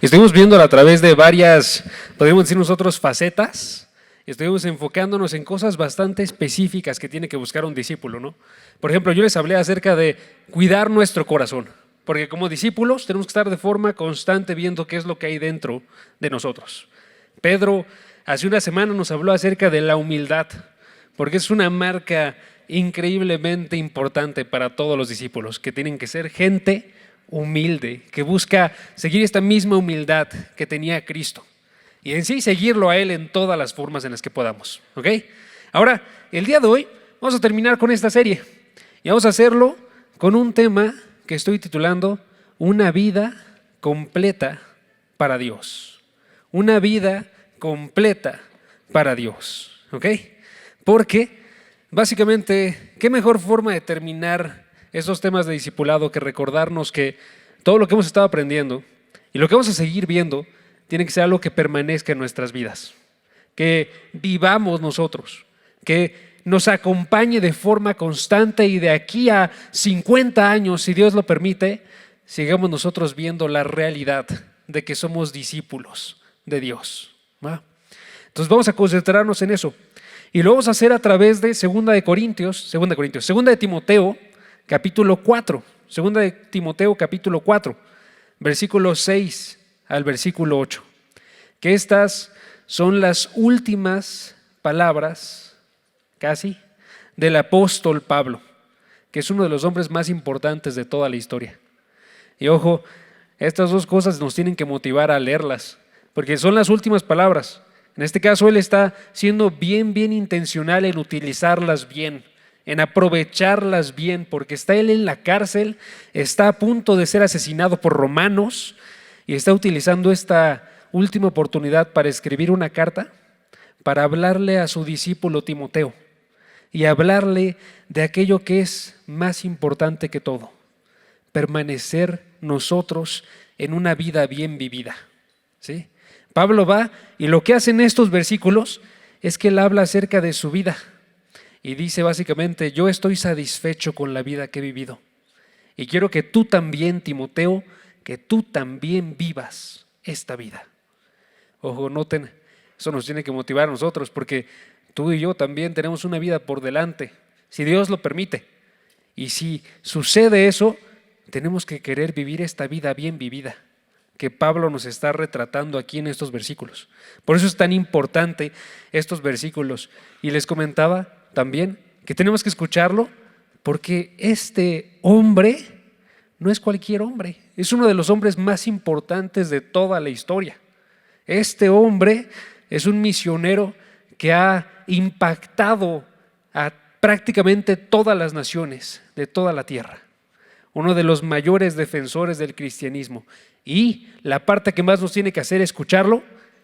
Estuvimos viéndola a través de varias, podríamos decir nosotros, facetas. Estuvimos enfocándonos en cosas bastante específicas que tiene que buscar un discípulo, ¿no? Por ejemplo, yo les hablé acerca de cuidar nuestro corazón, porque como discípulos tenemos que estar de forma constante viendo qué es lo que hay dentro de nosotros. Pedro hace una semana nos habló acerca de la humildad, porque es una marca increíblemente importante para todos los discípulos, que tienen que ser gente humilde, que busca seguir esta misma humildad que tenía Cristo y en sí seguirlo a Él en todas las formas en las que podamos. ¿Ok? Ahora, el día de hoy vamos a terminar con esta serie y vamos a hacerlo con un tema que estoy titulando Una vida completa para Dios. Una vida completa para Dios. ¿Ok? Porque básicamente, ¿qué mejor forma de terminar esos temas de discipulado que recordarnos que todo lo que hemos estado aprendiendo y lo que vamos a seguir viendo tiene que ser algo que permanezca en nuestras vidas, que vivamos nosotros, que nos acompañe de forma constante y de aquí a 50 años, si Dios lo permite, sigamos nosotros viendo la realidad de que somos discípulos de Dios, ¿va? Entonces vamos a concentrarnos en eso y lo vamos a hacer a través de 2 de Timoteo, capítulo 4, 2 de Timoteo capítulo 4, versículos 6 al versículo 8, que estas son las últimas palabras, casi, del apóstol Pablo, que es uno de los hombres más importantes de toda la historia. Y ojo, estas dos cosas nos tienen que motivar a leerlas, porque son las últimas palabras. En este caso, él está siendo bien intencional en utilizarlas bien, en aprovecharlas bien, porque está él en la cárcel, está a punto de ser asesinado por romanos y está utilizando esta última oportunidad para escribir una carta, para hablarle a su discípulo Timoteo y hablarle de aquello que es más importante que todo, permanecer nosotros en una vida bien vivida, ¿sí? Pablo va y lo que hace en estos versículos es que él habla acerca de su vida y dice básicamente: yo estoy satisfecho con la vida que he vivido y quiero que tú también, Timoteo, que tú también vivas esta vida. Ojo, noten, eso nos tiene que motivar a nosotros porque tú y yo también tenemos una vida por delante, si Dios lo permite. Y si sucede eso, tenemos que querer vivir esta vida bien vivida que Pablo nos está retratando aquí en estos versículos. Por eso es tan importante estos versículos. Y les comentaba también que tenemos que escucharlo porque este hombre no es cualquier hombre, es uno de los hombres más importantes de toda la historia. Este hombre es un misionero que ha impactado a prácticamente todas las naciones de toda la tierra. Uno de los mayores defensores del cristianismo. Y la parte que más nos tiene que hacer escucharlo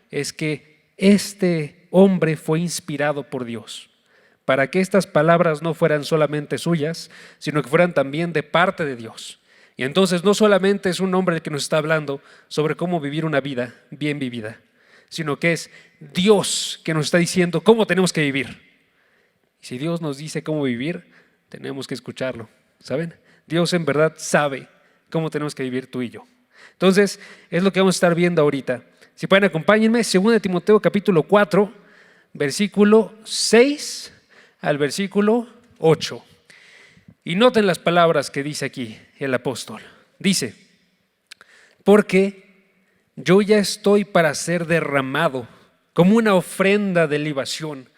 es que este hombre fue inspirado por Dios para que estas palabras no fueran solamente suyas, sino que fueran también de parte de Dios. Y entonces no solamente es un hombre el que nos está hablando sobre cómo vivir una vida bien vivida, sino que es Dios que nos está diciendo cómo tenemos que vivir. Y si Dios nos dice cómo vivir, tenemos que escucharlo, ¿saben? Dios en verdad sabe cómo tenemos que vivir tú y yo. Entonces, es lo que vamos a estar viendo ahorita. Si pueden, acompáñenme, 2 de Timoteo capítulo 4, versículo 6 al versículo 8. Y noten las palabras que dice aquí el apóstol. Dice: porque yo ya estoy para ser derramado como una ofrenda de libación,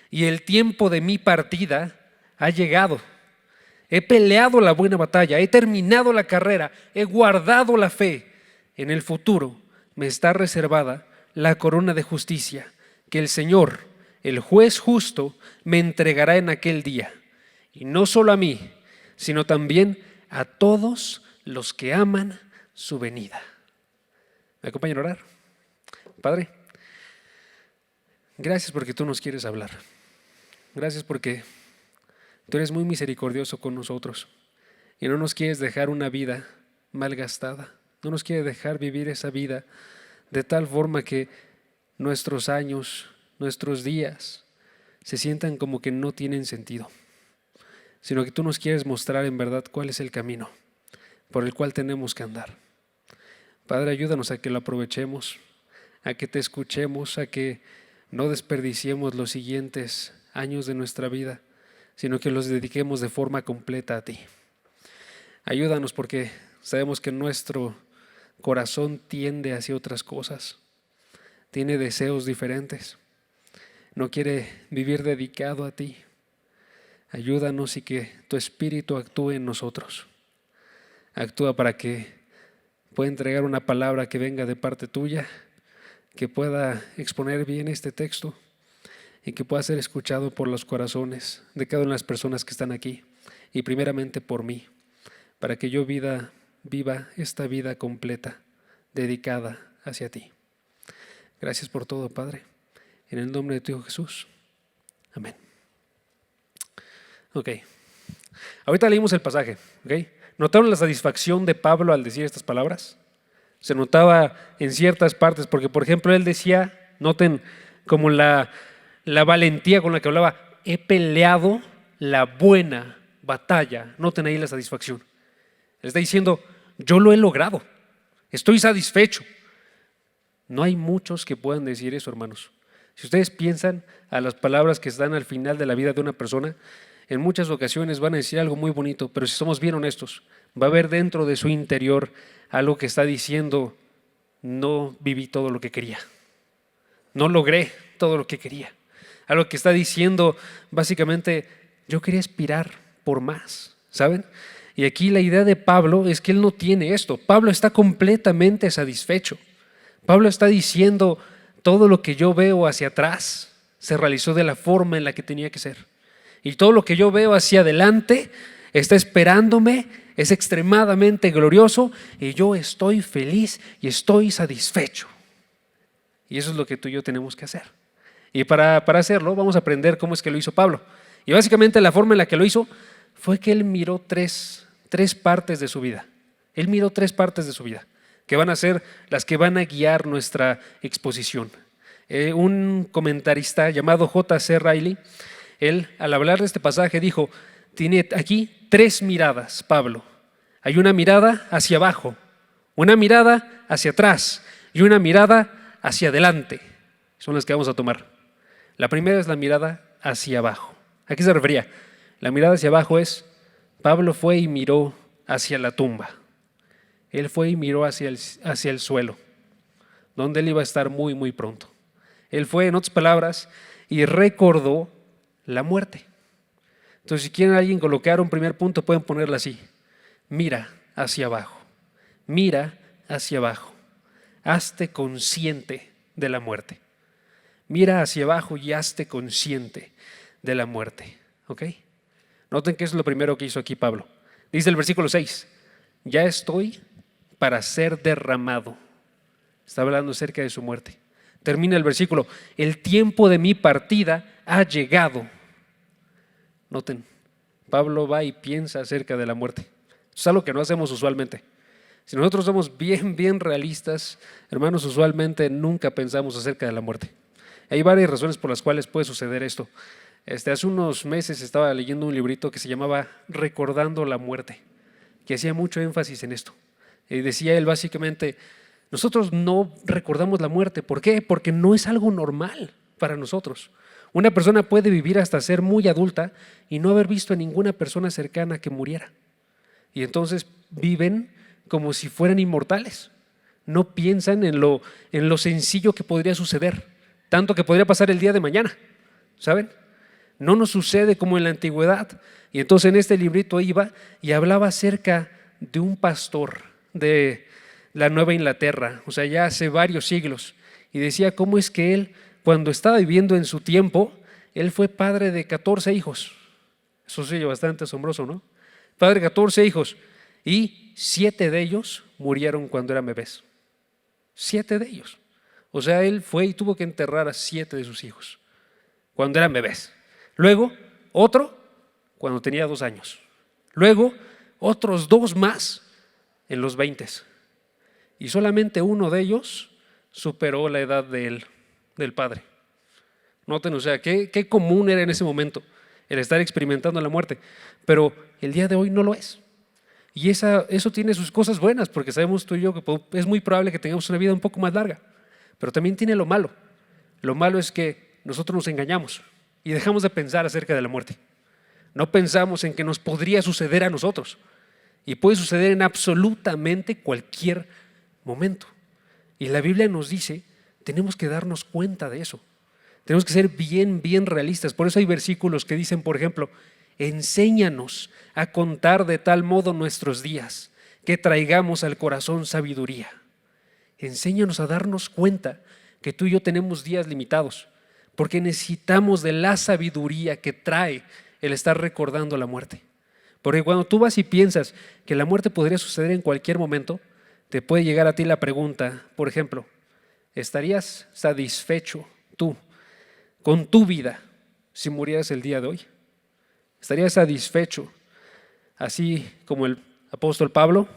y el tiempo de mi partida ha llegado. He peleado la buena batalla, he terminado la carrera, he guardado la fe. En el futuro me está reservada la corona de justicia que el Señor, el juez justo, me entregará en aquel día. Y no solo a mí, sino también a todos los que aman su venida. ¿Me acompañan a orar? Padre, gracias porque tú nos quieres hablar. Gracias porque tú eres muy misericordioso con nosotros y no nos quieres dejar una vida malgastada. No nos quieres dejar vivir esa vida de tal forma que nuestros años, nuestros días se sientan como que no tienen sentido, sino que tú nos quieres mostrar en verdad cuál es el camino por el cual tenemos que andar. Padre, ayúdanos a que lo aprovechemos, a que te escuchemos, a que no desperdiciemos los siguientes años de nuestra vida, sino que los dediquemos de forma completa a ti. Ayúdanos porque sabemos que nuestro corazón tiende hacia otras cosas, tiene deseos diferentes, no quiere vivir dedicado a ti. Ayúdanos y que tu Espíritu actúe en nosotros. Actúa para que pueda entregar una palabra que venga de parte tuya, que pueda exponer bien este texto y que pueda ser escuchado por los corazones de cada una de las personas que están aquí y primeramente por mí, para que yo viva esta vida completa, dedicada hacia ti. Gracias por todo, Padre. En el nombre de tu Hijo Jesús. Amén. Ok. Ahorita leímos el pasaje. ¿Okay? ¿Notaron la satisfacción de Pablo al decir estas palabras? Se notaba en ciertas partes, porque por ejemplo él decía, noten como la valentía con la que hablaba, he peleado la buena batalla. Noten ahí la satisfacción. Él está diciendo, yo lo he logrado, estoy satisfecho. No hay muchos que puedan decir eso, hermanos. Si ustedes piensan a las palabras que están al final de la vida de una persona, en muchas ocasiones van a decir algo muy bonito, pero si somos bien honestos, va a haber dentro de su interior algo que está diciendo, no viví todo lo que quería, no logré todo lo que quería. Algo que está diciendo, básicamente, yo quería aspirar por más, ¿saben? Y aquí la idea de Pablo es que él no tiene esto. Pablo está completamente satisfecho. Pablo está diciendo, todo lo que yo veo hacia atrás se realizó de la forma en la que tenía que ser. Y todo lo que yo veo hacia adelante está esperándome, es extremadamente glorioso y yo estoy feliz y estoy satisfecho. Y eso es lo que tú y yo tenemos que hacer. Y para hacerlo vamos a aprender cómo es que lo hizo Pablo. Y básicamente la forma en la que lo hizo fue que él miró tres partes de su vida. Él miró 3 partes de su vida, que van a ser las que van a guiar nuestra exposición. Un comentarista llamado J.C. Riley, él al hablar de este pasaje dijo, tiene aquí 3 miradas, Pablo. Hay una mirada hacia abajo, una mirada hacia atrás y una mirada hacia adelante. Son las que vamos a tomar. La primera es la mirada hacia abajo. ¿A qué se refería? La mirada hacia abajo es, Pablo fue y miró hacia la tumba. Él fue y miró hacia el suelo, donde él iba a estar muy, muy pronto. Él fue, en otras palabras, y recordó la muerte. Entonces, si quieren alguien colocar un primer punto, pueden ponerlo así. Mira hacia abajo. Mira hacia abajo. Hazte consciente de la muerte. Mira hacia abajo y hazte consciente de la muerte. ¿Ok? Noten que es lo primero que hizo aquí Pablo. Dice el versículo 6. Ya estoy para ser derramado. Está hablando acerca de su muerte. Termina el versículo. El tiempo de mi partida ha llegado. Noten, Pablo va y piensa acerca de la muerte. Es algo que no hacemos usualmente. Si nosotros somos bien realistas, hermanos, usualmente nunca pensamos acerca de la muerte. Hay varias razones por las cuales puede suceder esto. Hace unos meses estaba leyendo un librito que se llamaba Recordando la muerte, que hacía mucho énfasis en esto. Y decía él básicamente, nosotros no recordamos la muerte. ¿Por qué? Porque no es algo normal para nosotros. Una persona puede vivir hasta ser muy adulta y no haber visto a ninguna persona cercana que muriera. Y entonces viven como si fueran inmortales. No piensan en lo sencillo que podría suceder, tanto que podría pasar el día de mañana, ¿saben? No nos sucede como en la antigüedad. Y entonces en este librito iba y hablaba acerca de un pastor de la Nueva Inglaterra, o sea, ya hace varios siglos, y decía cómo es que él, cuando estaba viviendo en su tiempo, él fue padre de 14 hijos. Eso sí, bastante asombroso, ¿no? Padre de 14 hijos, y 7 de ellos murieron cuando eran bebés. 7 de ellos. O sea, él fue y tuvo que enterrar a 7 de sus hijos cuando eran bebés. Luego, otro cuando tenía 2 años. Luego, otros 2 más en los 20. Y solamente uno de ellos superó la edad del padre. Noten, o sea, qué común era en ese momento el estar experimentando la muerte. Pero el día de hoy no lo es. Y eso tiene sus cosas buenas, porque sabemos tú y yo que es muy probable que tengamos una vida un poco más larga. Pero también tiene lo malo. Lo malo es que nosotros nos engañamos y dejamos de pensar acerca de la muerte. No pensamos en que nos podría suceder a nosotros. Y puede suceder en absolutamente cualquier momento. Y la Biblia nos dice, tenemos que darnos cuenta de eso. Tenemos que ser bien realistas. Por eso hay versículos que dicen, por ejemplo, enséñanos a contar de tal modo nuestros días, que traigamos al corazón sabiduría. Enséñanos a darnos cuenta que tú y yo tenemos días limitados, porque necesitamos de la sabiduría que trae el estar recordando la muerte. Porque cuando tú vas y piensas que la muerte podría suceder en cualquier momento, te puede llegar a ti la pregunta, por ejemplo, ¿estarías satisfecho tú con tu vida si murieras el día de hoy? ¿Estarías satisfecho? Así como el apóstol Pablo,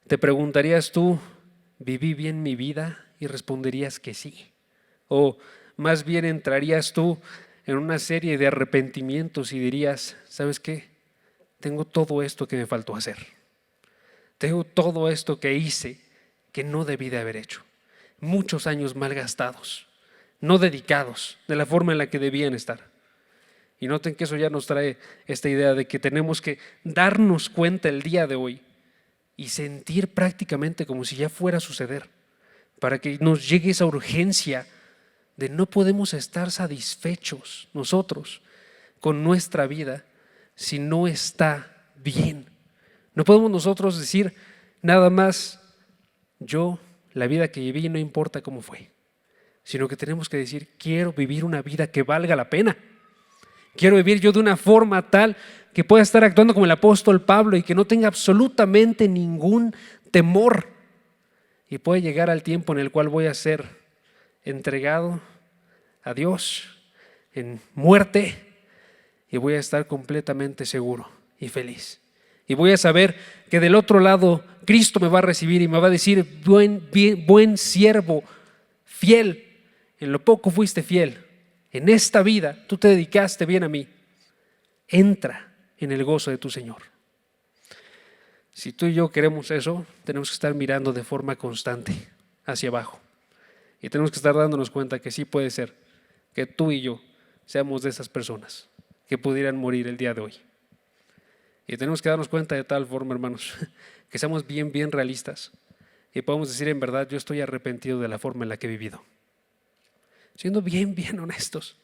te preguntarías tú, ¿viví bien mi vida? Y responderías que sí. O más bien entrarías tú en una serie de arrepentimientos y dirías, ¿sabes qué? Tengo todo esto que me faltó hacer. Tengo todo esto que hice que no debí de haber hecho. Muchos años mal gastados, no dedicados de la forma en la que debían estar. Y noten que eso ya nos trae esta idea de que tenemos que darnos cuenta el día de hoy y sentir prácticamente como si ya fuera a suceder, para que nos llegue esa urgencia de no podemos estar satisfechos nosotros con nuestra vida si no está bien. No podemos nosotros decir nada más, yo, la vida que viví no importa cómo fue, sino que tenemos que decir, quiero vivir una vida que valga la pena. Quiero vivir yo de una forma tal que pueda estar actuando como el apóstol Pablo y que no tenga absolutamente ningún temor. Y puede llegar al tiempo en el cual voy a ser entregado a Dios en muerte y voy a estar completamente seguro y feliz. Y voy a saber que del otro lado Cristo me va a recibir y me va a decir, buen siervo, fiel, en lo poco fuiste fiel. En esta vida tú te dedicaste bien a mí. Entra en el gozo de tu Señor. Si tú y yo queremos eso, tenemos que estar mirando de forma constante hacia abajo. Y tenemos que estar dándonos cuenta que sí puede ser que tú y yo seamos de esas personas que pudieran morir el día de hoy. Y tenemos que darnos cuenta de tal forma, hermanos, que seamos bien realistas y podamos decir en verdad, yo estoy arrepentido de la forma en la que he vivido. Siendo bien honestos,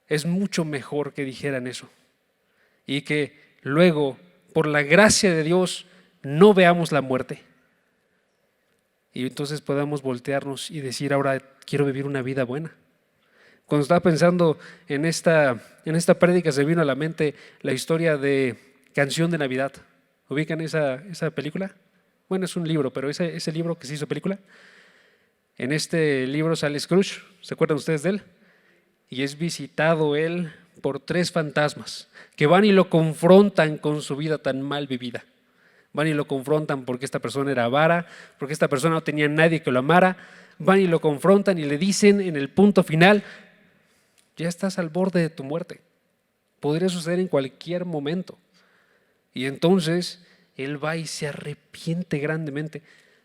es mucho mejor que dijeran eso y que luego, por la gracia de Dios, no veamos la muerte y entonces podamos voltearnos y decir, ahora quiero vivir una vida buena. Cuando estaba pensando en esta prédica se vino a la mente la historia de Canción de Navidad. ¿Ubican esa película? Bueno, es un libro, pero ese libro que se hizo película. En este libro sale Scrooge, ¿se acuerdan ustedes de él? Y es visitado él por 3 fantasmas que van y lo confrontan con su vida tan mal vivida. Van y lo confrontan porque esta persona era avara, porque esta persona no tenía nadie que lo amara. Van y lo confrontan y le dicen en el punto final, ya estás al borde de tu muerte. Podría suceder en cualquier momento. Y entonces él va y se arrepiente grandemente.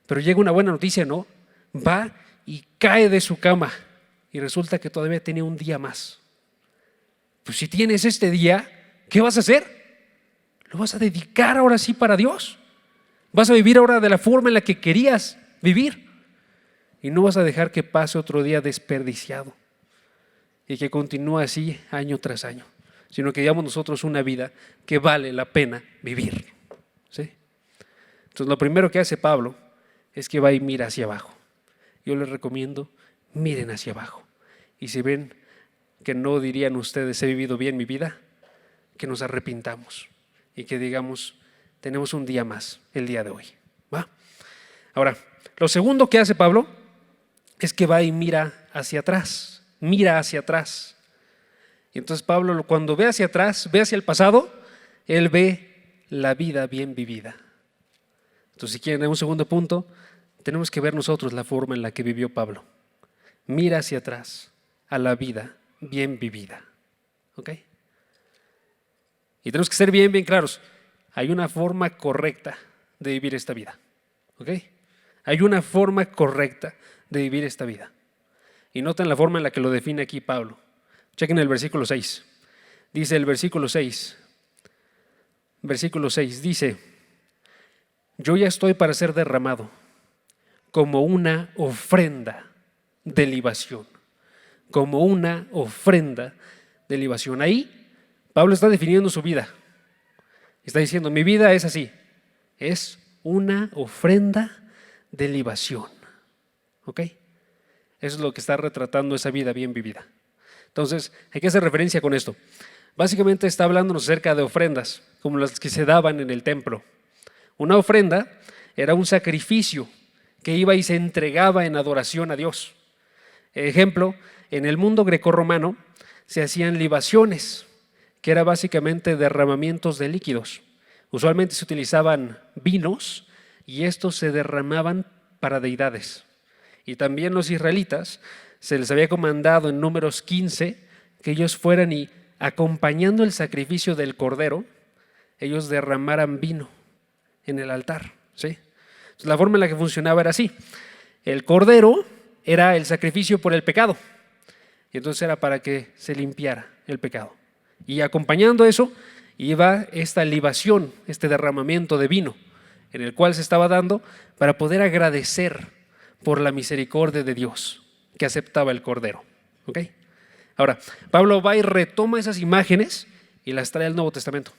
Pero llega una buena noticia, ¿no? Va y cae de su cama y resulta que todavía tiene un día más. Pues si tienes este día, ¿qué vas a hacer? Lo vas a dedicar ahora sí para Dios. Vas a vivir ahora de la forma en la que querías vivir y no vas a dejar que pase otro día desperdiciado y que continúe así año tras año, sino que llevamos nosotros una vida que vale la pena vivir. ¿Sí? Entonces lo primero que hace Pablo es que va y mira hacia abajo. Yo les recomiendo, miren hacia abajo. Y si ven que no dirían ustedes, he vivido bien mi vida, que nos arrepintamos y que digamos, tenemos un día más el día de hoy. ¿Va? Ahora, lo segundo que hace Pablo es que va y mira hacia atrás. Mira hacia atrás. Y entonces Pablo, cuando ve hacia atrás, ve hacia el pasado, él ve la vida bien vivida. Entonces, si quieren, en un segundo punto, tenemos que ver nosotros la forma en la que vivió Pablo. Mira hacia atrás a la vida bien vivida. ¿Ok? Y tenemos que ser bien claros. hay una forma correcta de vivir esta vida. ¿Ok? Hay una forma correcta de vivir esta vida. Y noten la forma en la que lo define aquí Pablo. Chequen el versículo 6. Dice el versículo 6. Versículo 6 dice: yo ya estoy para ser derramado como una ofrenda de libación. Como una ofrenda de libación. Ahí Pablo está definiendo su vida. Está diciendo, mi vida es así. Es una ofrenda de libación. ¿Ok? Eso es lo que está retratando esa vida bien vivida. Entonces, hay que hacer referencia con esto. Básicamente está hablándonos acerca de ofrendas, como las que se daban en el templo. Una ofrenda era un sacrificio que iba y se entregaba en adoración a Dios. Ejemplo, en el mundo grecorromano se hacían libaciones, que era básicamente derramamientos de líquidos. Usualmente se utilizaban vinos y estos se derramaban para deidades. Y también los israelitas se les había comandado en Números 15 que ellos fueran y acompañando el sacrificio del cordero, ellos derramaran vino en el altar. ¿Sí? Entonces, la forma en la que funcionaba era así. El cordero era el sacrificio por el pecado. Y entonces era para que se limpiara el pecado. Y acompañando eso iba esta libación, este derramamiento de vino, en el cual se estaba dando para poder agradecer por la misericordia de Dios que aceptaba el cordero. ¿Ok? Ahora, Pablo va y retoma esas imágenes y las trae al Nuevo Testamento.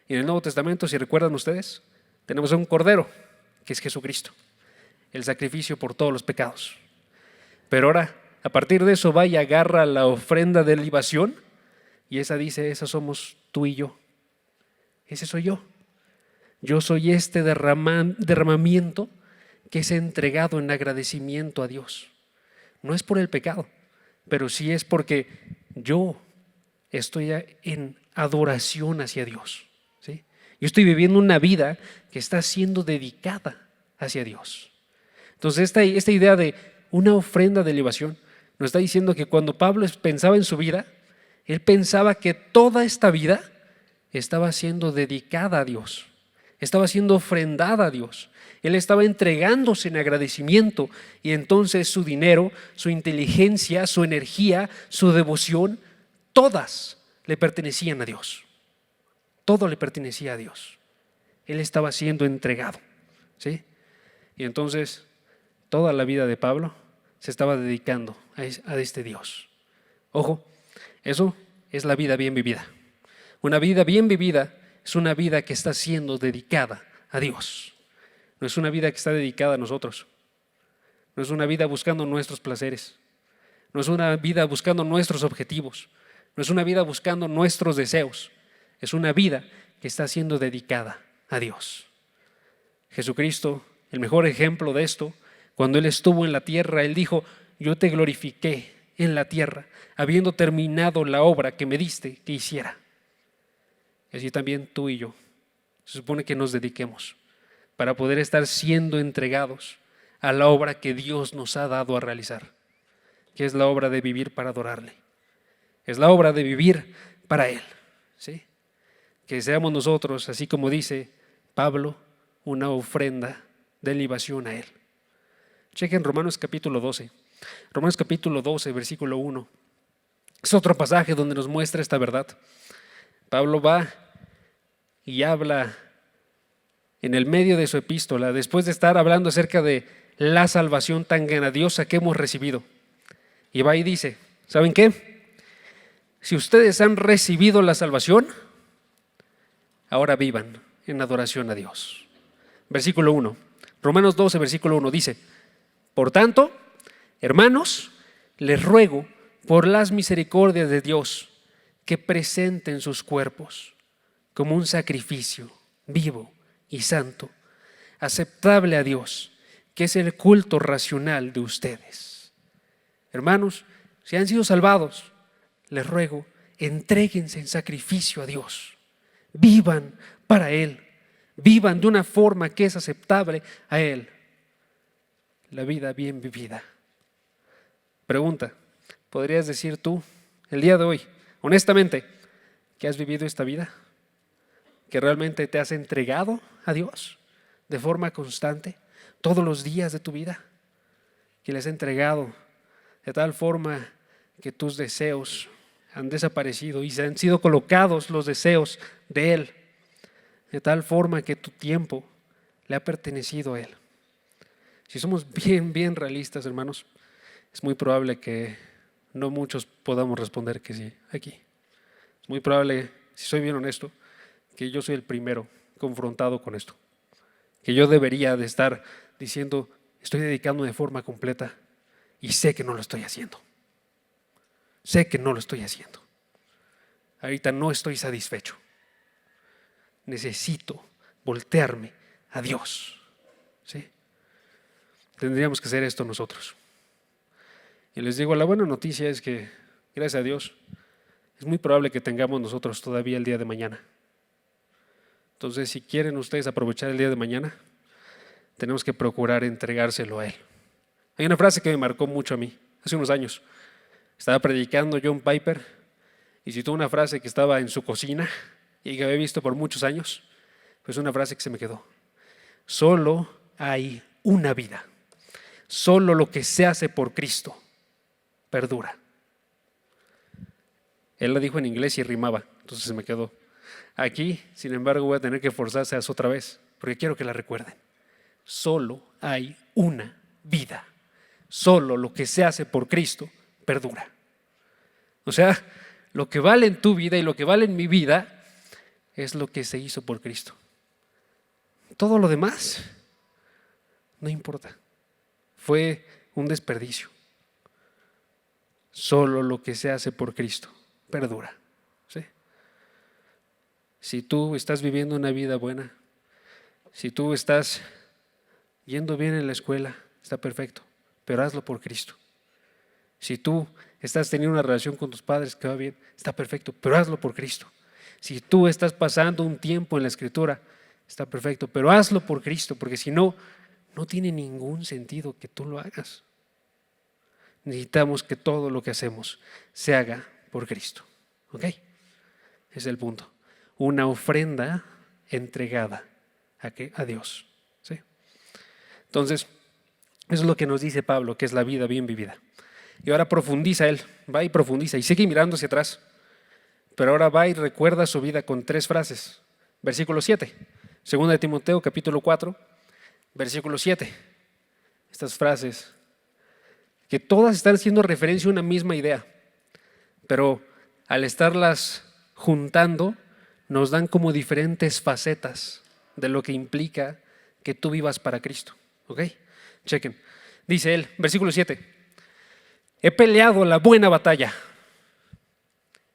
Y en el Nuevo Testamento, si recuerdan ustedes, tenemos un cordero, que es Jesucristo, el sacrificio por todos los pecados. Pero ahora, a partir de eso, va y agarra la ofrenda de libación y esa dice, esa somos tú y yo. Ese soy yo. Yo soy este derramamiento que es entregado en agradecimiento a Dios. No es por el pecado, pero sí es porque yo estoy en adoración hacia Dios. ¿Sí? Yo estoy viviendo una vida que está siendo dedicada hacia Dios. Entonces esta idea de una ofrenda de libación nos está diciendo que cuando Pablo pensaba en su vida, él pensaba que toda esta vida estaba siendo dedicada a Dios, estaba siendo ofrendada a Dios. Él estaba entregándose en agradecimiento y entonces su dinero, su inteligencia, su energía, su devoción, todas le pertenecían a Dios. Todo le pertenecía a Dios. Él estaba siendo entregado. ¿Sí? Y entonces toda la vida de Pablo se estaba dedicando a este Dios. Ojo, eso es la vida bien vivida. Una vida bien vivida es una vida que está siendo dedicada a Dios. No es una vida que está dedicada a nosotros. No es una vida buscando nuestros placeres. No es una vida buscando nuestros objetivos. No es una vida buscando nuestros deseos. Es una vida que está siendo dedicada a Dios. Jesucristo, el mejor ejemplo de esto, cuando Él estuvo en la tierra, Él dijo, yo te glorifiqué en la tierra, habiendo terminado la obra que me diste que hiciera. Y así también tú y yo, se supone que nos dediquemos para poder estar siendo entregados a la obra que Dios nos ha dado a realizar, que es la obra de vivir para adorarle. Es la obra de vivir para Él. ¿Sí? Que seamos nosotros, así como dice Pablo, una ofrenda de libación a Él. Chequen Romanos capítulo 12. Romanos capítulo 12, versículo 1. Es otro pasaje donde nos muestra esta verdad. Pablo va y habla en el medio de su epístola, después de estar hablando acerca de la salvación tan grandiosa que hemos recibido. Y va y dice, ¿saben qué? Si ustedes han recibido la salvación, ahora vivan en adoración a Dios. Versículo 1. Romanos 12, versículo 1 dice, por tanto, hermanos, les ruego por las misericordias de Dios que presenten sus cuerpos como un sacrificio vivo y santo, aceptable a Dios, que es el culto racional de ustedes. Hermanos, si han sido salvados, les ruego, entréguense en sacrificio a Dios, vivan para Él, vivan de una forma que es aceptable a Él, la vida bien vivida. Pregunta, ¿podrías decir tú, el día de hoy, honestamente, que has vivido esta vida? que realmente te has entregado a Dios de forma constante, todos los días de tu vida, que le has entregado de tal forma que tus deseos han desaparecido y se han sido colocados los deseos de Él, de tal forma que tu tiempo le ha pertenecido a Él. Si somos bien realistas, hermanos, es muy probable que no muchos podamos responder que sí aquí. Es muy probable, si soy bien honesto, que yo soy el primero confrontado con esto. Que yo debería de estar diciendo, estoy dedicándome de forma completa y sé que no lo estoy haciendo. Sé que no lo estoy haciendo. Ahorita no estoy satisfecho. Necesito voltearme a Dios. ¿Sí? Tendríamos que hacer esto nosotros. Y les digo, la buena noticia es que, gracias a Dios, es muy probable que tengamos nosotros todavía el día de mañana. Entonces, si quieren ustedes aprovechar el día de mañana, tenemos que procurar entregárselo a Él. Hay una frase que me marcó mucho a mí, hace unos años. Estaba predicando John Piper y citó una frase que estaba en su cocina y que había visto por muchos años. Pues una frase que se me quedó. Solo hay una vida. Solo lo que se hace por Cristo perdura. Él la dijo en inglés y rimaba, entonces se me quedó. Aquí, sin embargo, voy a tener que forzarse otra vez, porque quiero que la recuerden. Solo hay una vida. Solo lo que se hace por Cristo perdura. O sea, lo que vale en tu vida y lo que vale en mi vida es lo que se hizo por Cristo. Todo lo demás no importa. Fue un desperdicio. Solo lo que se hace por Cristo perdura. ¿Sí? Si tú estás viviendo una vida buena, si tú estás yendo bien en la escuela, está perfecto, pero hazlo por Cristo. Si tú estás teniendo una relación con tus padres que va bien, está perfecto, pero hazlo por Cristo. Si tú estás pasando un tiempo en la Escritura, está perfecto, pero hazlo por Cristo, porque si no, no tiene ningún sentido que tú lo hagas. Necesitamos que todo lo que hacemos se haga por Cristo. ¿Ok? Ese es el punto. Una ofrenda entregada a Dios. ¿Sí? Entonces, eso es lo que nos dice Pablo, que es la vida bien vivida. Y ahora profundiza él, va y profundiza y sigue mirando hacia atrás. Pero ahora va y recuerda su vida con 3 frases. Versículo 7, 2 de Timoteo capítulo 4, versículo 7. Estas frases que todas están haciendo referencia a una misma idea, pero al estarlas juntando nos dan como diferentes facetas de lo que implica que tú vivas para Cristo. ¿Ok? Chequen. Dice él, versículo 7. He peleado la buena batalla.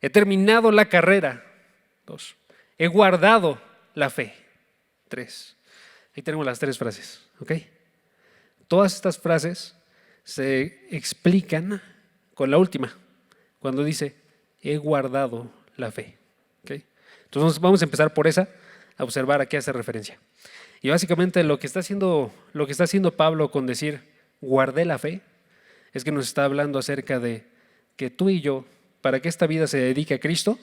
He terminado la carrera. 2. He guardado la fe. 3. Ahí tenemos las 3 frases. ¿Ok? Todas estas frases se explican con la última, cuando dice, he guardado la fe. ¿Okay? Entonces vamos a empezar por esa, a observar a qué hace referencia. Y básicamente lo que está haciendo Pablo con decir, guardé la fe, es que nos está hablando acerca de que tú y yo, para que esta vida se dedique a Cristo,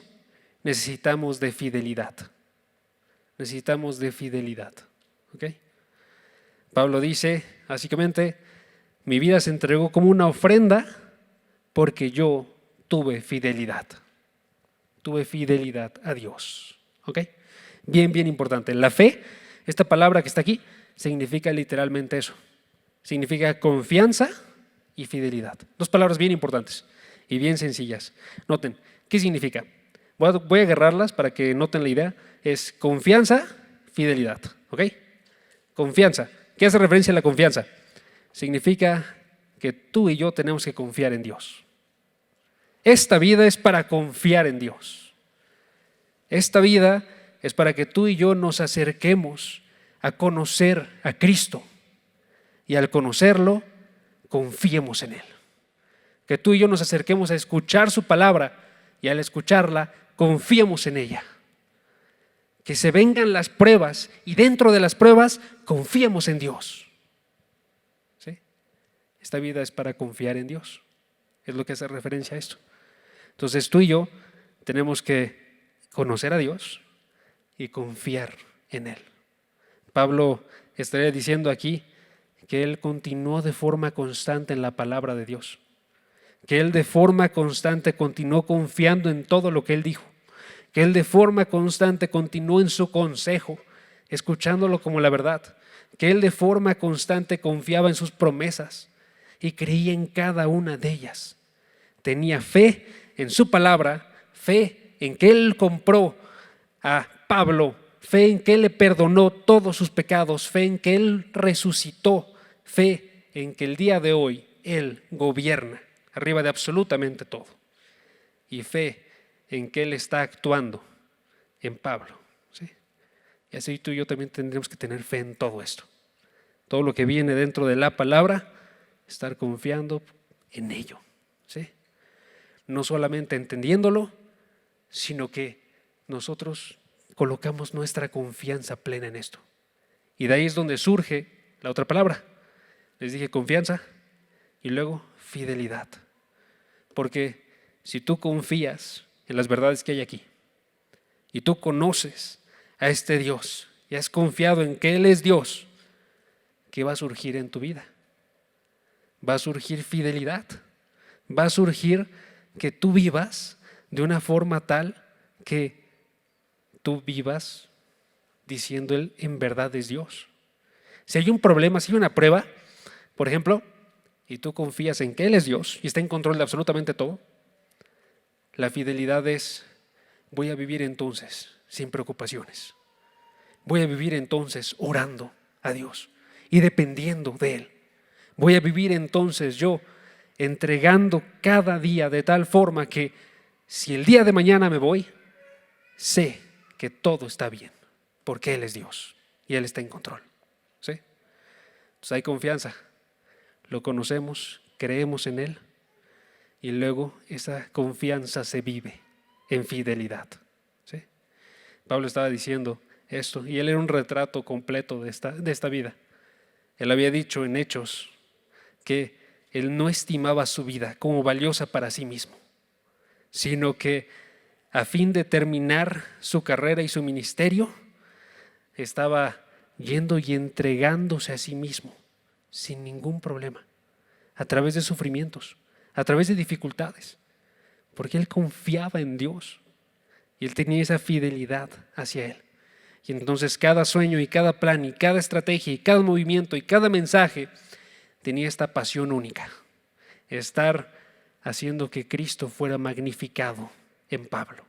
necesitamos de fidelidad. Necesitamos de fidelidad. ¿Ok? Pablo dice, básicamente, mi vida se entregó como una ofrenda porque yo tuve fidelidad. Tuve fidelidad a Dios. ¿Ok? Bien importante. La fe, esta palabra que está aquí, significa literalmente eso. Significa confianza y fidelidad. 2 palabras bien importantes y bien sencillas. Noten, ¿qué significa? Voy a agarrarlas para que noten la idea. Es confianza, fidelidad. ¿Ok? Confianza. ¿Qué hace referencia a la confianza? Significa que tú y yo tenemos que confiar en Dios. Esta vida es para confiar en Dios. Esta vida es para que tú y yo nos acerquemos a conocer a Cristo y al conocerlo, confiemos en Él. Que tú y yo nos acerquemos a escuchar su palabra y al escucharla, confiemos en ella. Que se vengan las pruebas y dentro de las pruebas, confiemos en Dios. ¿Sí? Esta vida es para confiar en Dios. Es lo que hace referencia a esto. Entonces tú y yo tenemos que conocer a Dios y confiar en Él. Pablo estaría diciendo aquí que él continuó de forma constante en la palabra de Dios, que él de forma constante continuó confiando en todo lo que él dijo, que él de forma constante continuó en su consejo, escuchándolo como la verdad, que él de forma constante confiaba en sus promesas y creía en cada una de ellas. Tenía fe en su palabra, fe en que él compró a Pablo, fe en que él le perdonó todos sus pecados, fe en que él resucitó, fe en que el día de hoy él gobierna arriba de absolutamente todo, y fe en que él está actuando en Pablo, ¿sí? Y así tú y yo también tendremos que tener fe en todo esto, todo lo que viene dentro de la palabra, estar confiando en ello, ¿sí? No solamente entendiéndolo, sino que nosotros colocamos nuestra confianza plena en esto. Y de ahí es donde surge la otra palabra. Les dije confianza y luego fidelidad. Porque si tú confías en las verdades que hay aquí y tú conoces a este Dios y has confiado en que Él es Dios, ¿qué va a surgir en tu vida? Va a surgir fidelidad. Va a surgir que tú vivas de una forma tal que tú vivas diciendo Él en verdad es Dios. Si hay un problema, si hay una prueba, por ejemplo, y tú confías en que Él es Dios y está en control de absolutamente todo, la fidelidad es: voy a vivir entonces sin preocupaciones. Voy a vivir entonces orando a Dios y dependiendo de Él. Voy a vivir entonces yo entregando cada día de tal forma que si el día de mañana me voy, sé que todo está bien, porque Él es Dios y Él está en control, ¿sí? Entonces hay confianza, lo conocemos, creemos en Él y luego esa confianza se vive en fidelidad, ¿sí? Pablo estaba diciendo esto y él era un retrato completo de esta vida. Él había dicho en Hechos que él no estimaba su vida como valiosa para sí mismo, sino que a fin de terminar su carrera y su ministerio, estaba yendo y entregándose a sí mismo sin ningún problema, a través de sufrimientos, a través de dificultades, porque él confiaba en Dios y él tenía esa fidelidad hacia Él. Y entonces cada sueño y cada plan y cada estrategia y cada movimiento y cada mensaje tenía esta pasión única, estar haciendo que Cristo fuera magnificado en Pablo,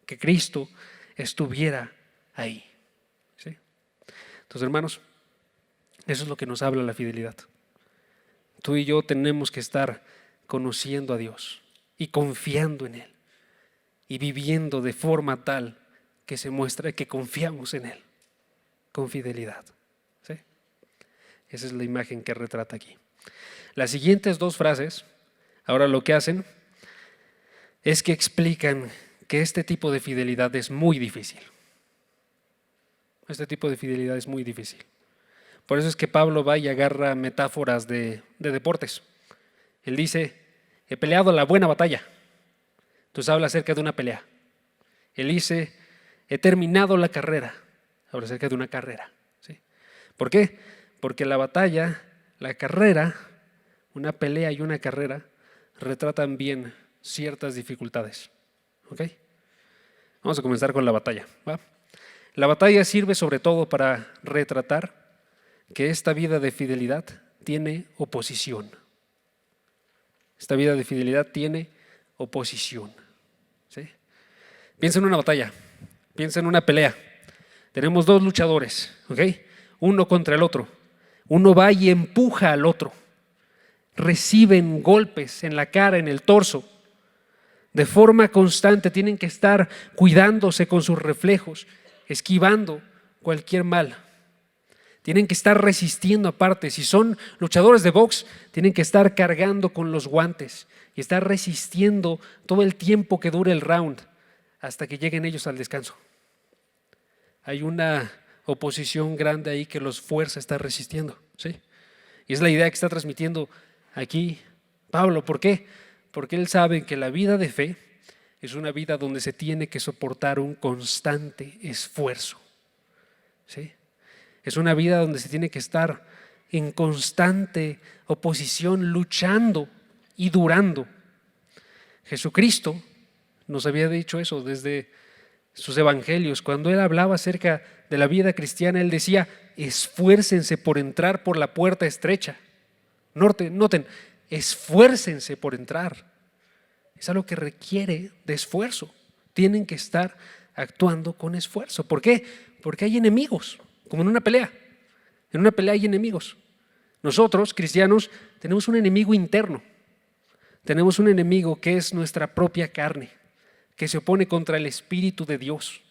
que Cristo estuviera ahí, ¿sí? Entonces, hermanos, eso es lo que nos habla la fidelidad. Tú y yo tenemos que estar conociendo a Dios y confiando en Él y viviendo de forma tal que se muestre que confiamos en Él con fidelidad, ¿sí? Esa es la imagen que retrata aquí. Las siguientes dos frases, ahora lo que hacen es que explican que este tipo de fidelidad es muy difícil. Este tipo de fidelidad es muy difícil. Por eso es que Pablo va y agarra metáforas de deportes. Él dice: he peleado la buena batalla. Entonces habla acerca de una pelea. Él dice: he terminado la carrera. Habla acerca de una carrera, ¿sí? ¿Por qué? Porque la batalla, la carrera, una pelea y una carrera retratan bien ciertas dificultades. ¿Ok? Vamos a comenzar con la batalla, ¿va? La batalla sirve sobre todo para retratar que esta vida de fidelidad tiene oposición. Esta vida de fidelidad tiene oposición, ¿sí? Piensa en una batalla, piensa en una pelea. Tenemos dos luchadores, ¿ok? Uno contra el otro. Uno va y empuja al otro. Reciben golpes en la cara, en el torso. De forma constante tienen que estar cuidándose con sus reflejos, esquivando cualquier mal. Tienen que estar resistiendo aparte. Si son luchadores de box, tienen que estar cargando con los guantes y estar resistiendo todo el tiempo que dure el round hasta que lleguen ellos al descanso. Hay una oposición grande ahí que los fuerza a estar resistiendo, ¿sí? Y es la idea que está transmitiendo aquí Pablo. ¿Por qué? Porque él sabe que la vida de fe es una vida donde se tiene que soportar un constante esfuerzo. ¿Sí? Es una vida donde se tiene que estar en constante oposición, luchando y durando. Jesucristo nos había dicho eso desde sus evangelios. Cuando Él hablaba acerca de la vida cristiana, Él decía: esfuércense por entrar por la puerta estrecha. Noten, esfuércense por entrar. Es algo que requiere de esfuerzo. Tienen que estar actuando con esfuerzo. ¿Por qué? Porque hay enemigos, como en una pelea. En una pelea hay enemigos. Nosotros, cristianos, tenemos un enemigo interno. Tenemos un enemigo que es nuestra propia carne, que se opone contra el Espíritu de Dios.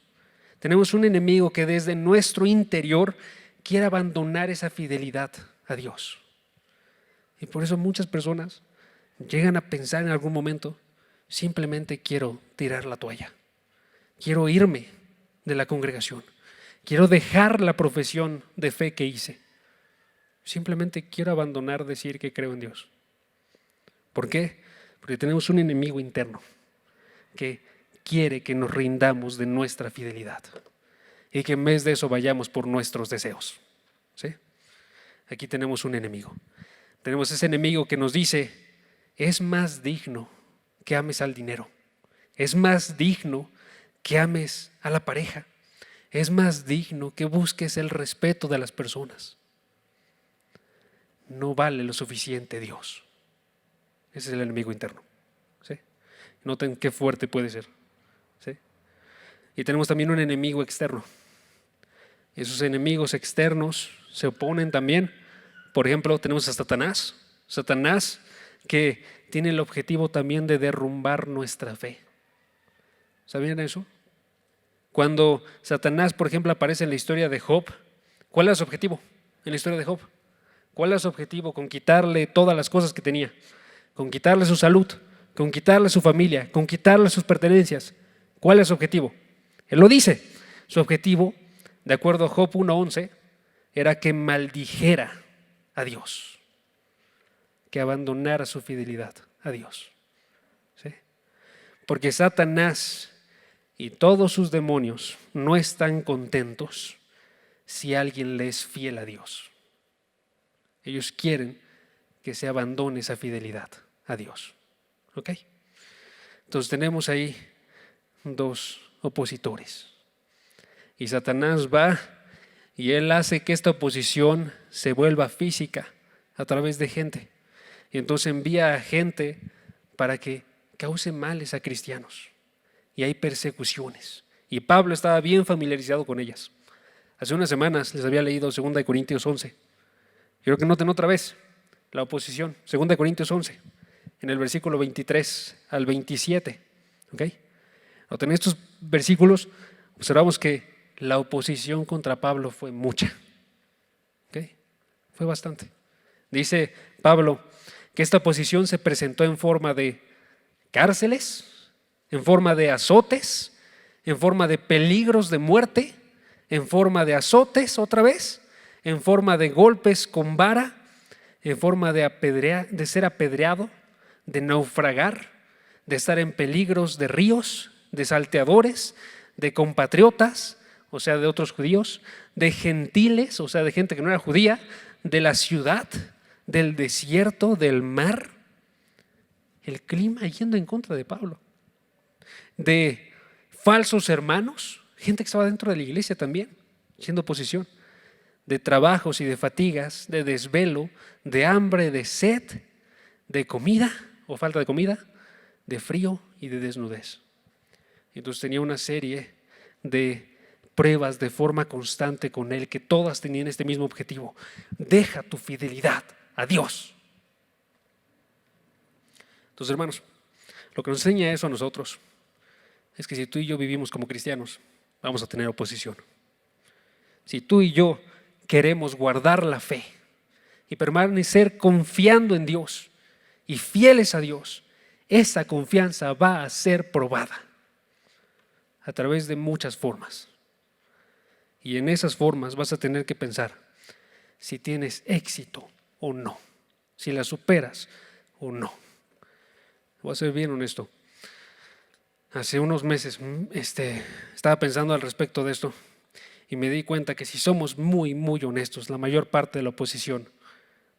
Tenemos un enemigo que desde nuestro interior quiere abandonar esa fidelidad a Dios. Y por eso muchas personas llegan a pensar en algún momento: simplemente quiero tirar la toalla, quiero irme de la congregación, quiero dejar la profesión de fe que hice, simplemente quiero abandonar decir que creo en Dios. ¿Por qué? Porque tenemos un enemigo interno que quiere que nos rindamos de nuestra fidelidad y que en vez de eso vayamos por nuestros deseos. ¿Sí? Aquí tenemos un enemigo. Tenemos ese enemigo que nos dice: es más digno que ames al dinero, es más digno que ames a la pareja, es más digno que busques el respeto de las personas. No vale lo suficiente Dios. Ese es el enemigo interno. ¿Sí? Noten qué fuerte puede ser. ¿Sí? Y tenemos también un enemigo externo. Esos enemigos externos se oponen también. Por ejemplo, tenemos a Satanás. Satanás, que tiene el objetivo también de derrumbar nuestra fe. ¿Sabían eso? Cuando Satanás, por ejemplo, aparece en la historia de Job, ¿cuál era su objetivo en la historia de Job? ¿Cuál era su objetivo? Con quitarle todas las cosas que tenía, con quitarle su salud, con quitarle su familia, con quitarle sus pertenencias. ¿Cuál es su objetivo? Él lo dice. Su objetivo, de acuerdo a Job 1:11, era que maldijera a Dios, que abandonara su fidelidad a Dios. ¿Sí? Porque Satanás y todos sus demonios no están contentos si alguien le es fiel a Dios. Ellos quieren que se abandone esa fidelidad a Dios. ¿Ok? Entonces tenemos ahí dos opositores. Y Satanás va y él hace que esta oposición se vuelva física a través de gente. Y entonces envía a gente para que cause males a cristianos. Y hay persecuciones. Y Pablo estaba bien familiarizado con ellas. Hace unas semanas les había leído 2 Corintios 11. Quiero que noten otra vez la oposición. 2 Corintios 11, en el versículo 23 al 27. ¿Okay? En estos versículos observamos que la oposición contra Pablo fue mucha. ¿Okay? Fue bastante. Dice Pablo que esta oposición se presentó en forma de cárceles, en forma de azotes, en forma de peligros de muerte, en forma de azotes otra vez, en forma de golpes con vara, en forma de ser apedreado, de naufragar, de estar en peligros de ríos, de salteadores, de compatriotas, o sea, de otros judíos, de gentiles, o sea, de gente que no era judía, de la ciudad, del desierto, del mar, el clima yendo en contra de Pablo, de falsos hermanos, gente que estaba dentro de la iglesia también, siendo oposición, de trabajos y de fatigas, de desvelo, de hambre, de sed, de comida o falta de comida, de frío y de desnudez. Entonces tenía una serie de pruebas de forma constante con él, que todas tenían este mismo objetivo: deja tu fidelidad a Dios. Entonces, hermanos, lo que nos enseña eso a nosotros es que si tú y yo vivimos como cristianos, vamos a tener oposición. Si tú y yo queremos guardar la fe y permanecer confiando en Dios y fieles a Dios, esa confianza va a ser probada a través de muchas formas. Y en esas formas vas a tener que pensar si tienes éxito o no, si la superas o no. Voy a ser bien honesto. Hace unos meses estaba pensando al respecto de esto y me di cuenta que si somos muy, muy honestos, la mayor parte de la oposición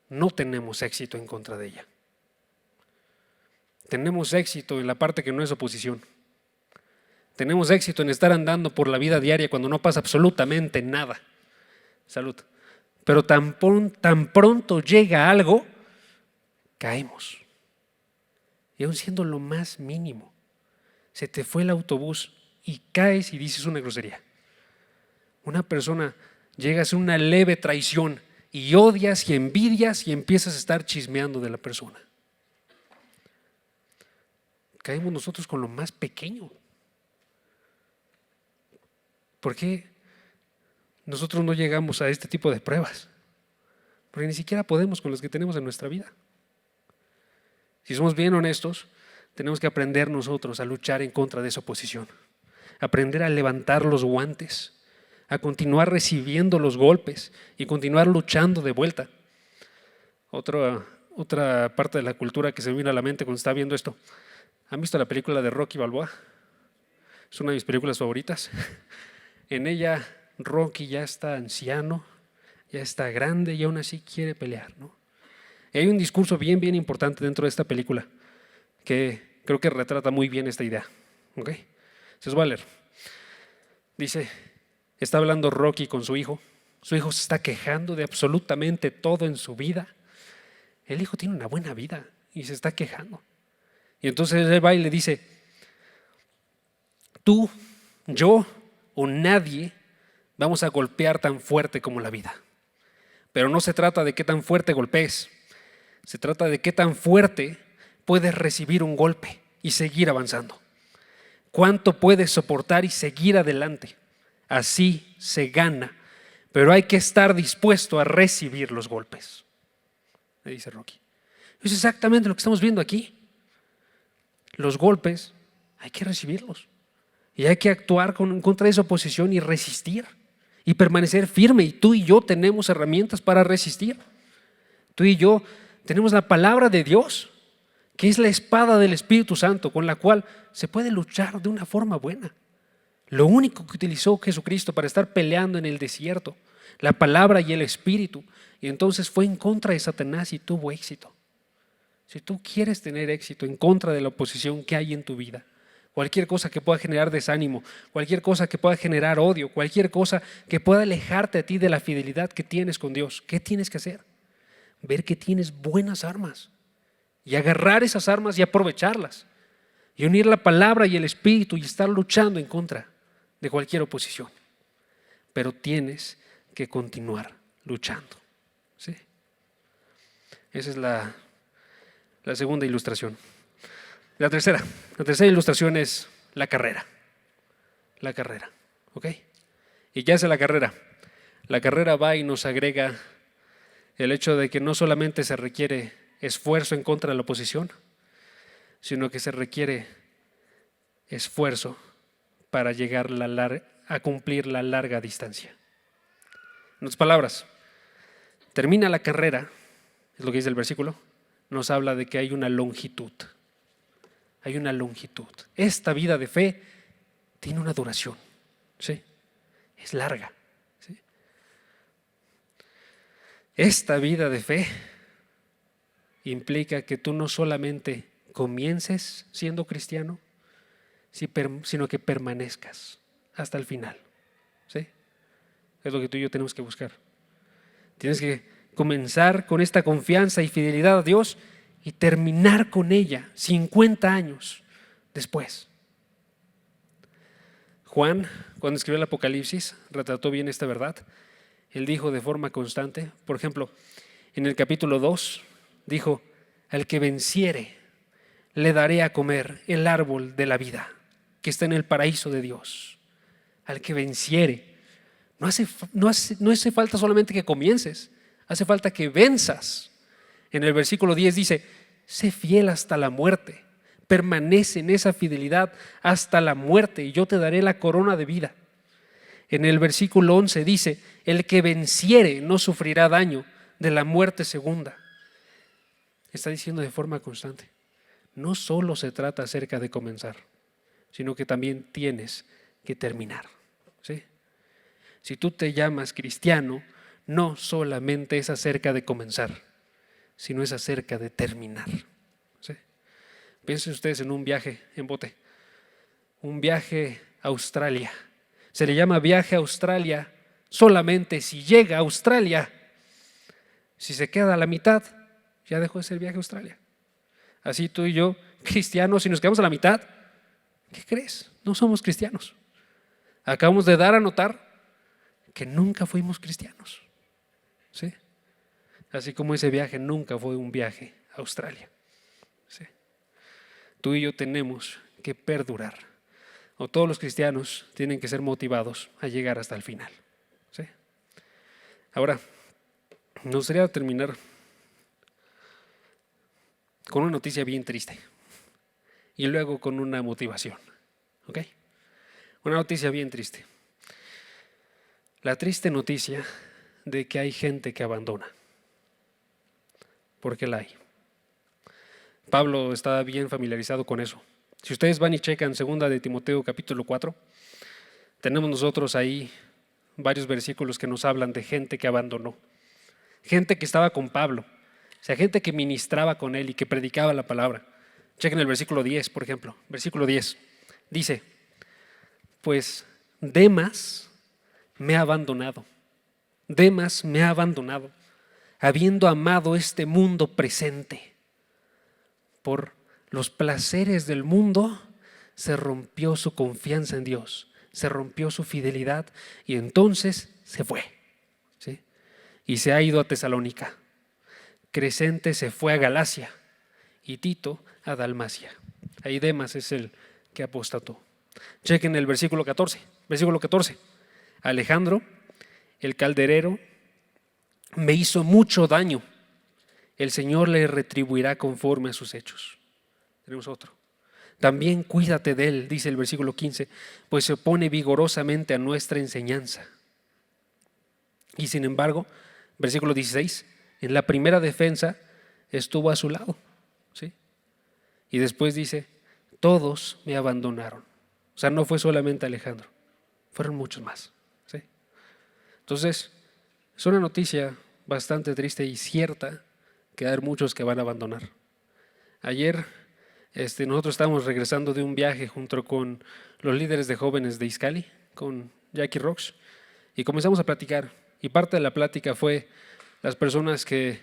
no tenemos éxito en contra de ella. Tenemos éxito en la parte que no es oposición. Tenemos éxito en estar andando por la vida diaria cuando no pasa absolutamente nada. Salud. Pero tan pronto llega algo, caemos. Y aun siendo lo más mínimo, se te fue el autobús y caes y dices una grosería. Una persona llega a hacer una leve traición y odias y envidias y empiezas a estar chismeando de la persona. Caemos nosotros con lo más pequeño. ¿Por qué nosotros no llegamos a este tipo de pruebas? Porque ni siquiera podemos con las que tenemos en nuestra vida. Si somos bien honestos, tenemos que aprender nosotros a luchar en contra de esa oposición. Aprender a levantar los guantes, a continuar recibiendo los golpes y continuar luchando de vuelta. Otra parte de la cultura que se me viene a la mente cuando está viendo esto. ¿Han visto la película de Rocky Balboa? Es una de mis películas favoritas. En ella Rocky ya está anciano, ya está grande y aún así quiere pelear, ¿no? Y hay un discurso bien, bien importante dentro de esta película que creo que retrata muy bien esta idea. ¿Ok? Se los voy a leer. Dice, está hablando Rocky con su hijo se está quejando de absolutamente todo en su vida. El hijo tiene una buena vida y se está quejando. Y entonces él va y le dice, tú, yo o nadie vamos a golpear tan fuerte como la vida. Pero no se trata de qué tan fuerte golpees, se trata de qué tan fuerte puedes recibir un golpe y seguir avanzando. ¿Cuánto puedes soportar y seguir adelante? Así se gana, pero hay que estar dispuesto a recibir los golpes, le dice Rocky. Es exactamente lo que estamos viendo aquí. Los golpes hay que recibirlos y hay que actuar en contra de esa oposición y resistir y permanecer firme. Y tú y yo tenemos herramientas para resistir. Tú y yo tenemos la palabra de Dios, que es la espada del Espíritu Santo, con la cual se puede luchar de una forma buena. Lo único que utilizó Jesucristo para estar peleando en el desierto, la palabra y el Espíritu, y entonces fue en contra de Satanás y tuvo éxito. Si tú quieres tener éxito en contra de la oposición que hay en tu vida, cualquier cosa que pueda generar desánimo, cualquier cosa que pueda generar odio, cualquier cosa que pueda alejarte a ti de la fidelidad que tienes con Dios, ¿qué tienes que hacer? Ver que tienes buenas armas y agarrar esas armas y aprovecharlas y unir la palabra y el Espíritu y estar luchando en contra de cualquier oposición. Pero tienes que continuar luchando, ¿sí? Esa es la segunda ilustración. La tercera ilustración es la carrera. La carrera, ¿ok? ¿Y qué hace la carrera? La carrera va y nos agrega el hecho de que no solamente se requiere esfuerzo en contra de la oposición, sino que se requiere esfuerzo para llegar a cumplir la larga distancia. En otras palabras, termina la carrera, es lo que dice el versículo, nos habla de que hay una longitud. Hay una longitud. Esta vida de fe tiene una duración, ¿sí? Es larga, ¿sí? Esta vida de fe implica que tú no solamente comiences siendo cristiano, sino que permanezcas hasta el final, ¿sí? Es lo que tú y yo tenemos que buscar. Tienes que comenzar con esta confianza y fidelidad a Dios y terminar con ella 50 años después. Juan, cuando escribió el Apocalipsis, retrató bien esta verdad. Él dijo de forma constante, por ejemplo, en el capítulo 2, dijo, al que venciere, le daré a comer el árbol de la vida, que está en el paraíso de Dios. Al que venciere. No hace falta solamente que comiences, hace falta que venzas. En el versículo 10 dice, sé fiel hasta la muerte, permanece en esa fidelidad hasta la muerte y yo te daré la corona de vida. En el versículo 11 dice, el que venciere no sufrirá daño de la muerte segunda. Está diciendo de forma constante, no solo se trata acerca de comenzar, sino que también tienes que terminar. ¿Sí? Si tú te llamas cristiano, no solamente es acerca de comenzar, sino es acerca de terminar. ¿Sí? Piensen ustedes en un viaje en bote, un viaje a Australia. Se le llama viaje a Australia solamente si llega a Australia. Si se queda a la mitad, ya dejó de ser viaje a Australia. Así tú y yo, cristianos, si nos quedamos a la mitad, ¿qué crees? No somos cristianos. Acabamos de dar a notar que nunca fuimos cristianos. ¿Sí? Así como ese viaje nunca fue un viaje a Australia. ¿Sí? Tú y yo tenemos que perdurar. O todos los cristianos tienen que ser motivados a llegar hasta el final. ¿Sí? Ahora, me gustaría terminar con una noticia bien triste y luego con una motivación. ¿Ok? Una noticia bien triste. La triste noticia de que hay gente que abandona. ¿Por qué la hay? Pablo está bien familiarizado con eso. Si ustedes van y checan 2 de Timoteo capítulo 4, tenemos nosotros ahí varios versículos que nos hablan de gente que abandonó. Gente que estaba con Pablo, o sea, gente que ministraba con él y que predicaba la palabra. Chequen el versículo 10, por ejemplo. Versículo 10 dice: pues Demas me ha abandonado. Demas me ha abandonado, habiendo amado este mundo presente. Por los placeres del mundo se rompió su confianza en Dios, se rompió su fidelidad y entonces se fue. ¿Sí? Y se ha ido a Tesalónica. Crescente se fue a Galacia y Tito a Dalmacia. Ahí Demas es el que apostató. Chequen el versículo 14. Versículo 14. Alejandro, el calderero, me hizo mucho daño. El Señor le retribuirá conforme a sus hechos. Tenemos otro. También cuídate de él, dice el versículo 15, pues se opone vigorosamente a nuestra enseñanza. Y sin embargo, versículo 16, en la primera defensa estuvo a su lado. ¿Sí? Y después dice, todos me abandonaron. O sea, no fue solamente Alejandro, fueron muchos más. ¿Sí? Entonces, es una noticia bastante triste y cierta que hay muchos que van a abandonar. Ayer nosotros estábamos regresando de un viaje junto con los líderes de jóvenes de Izcali, con Jackie Rox, y comenzamos a platicar. Y parte de la plática fue las personas que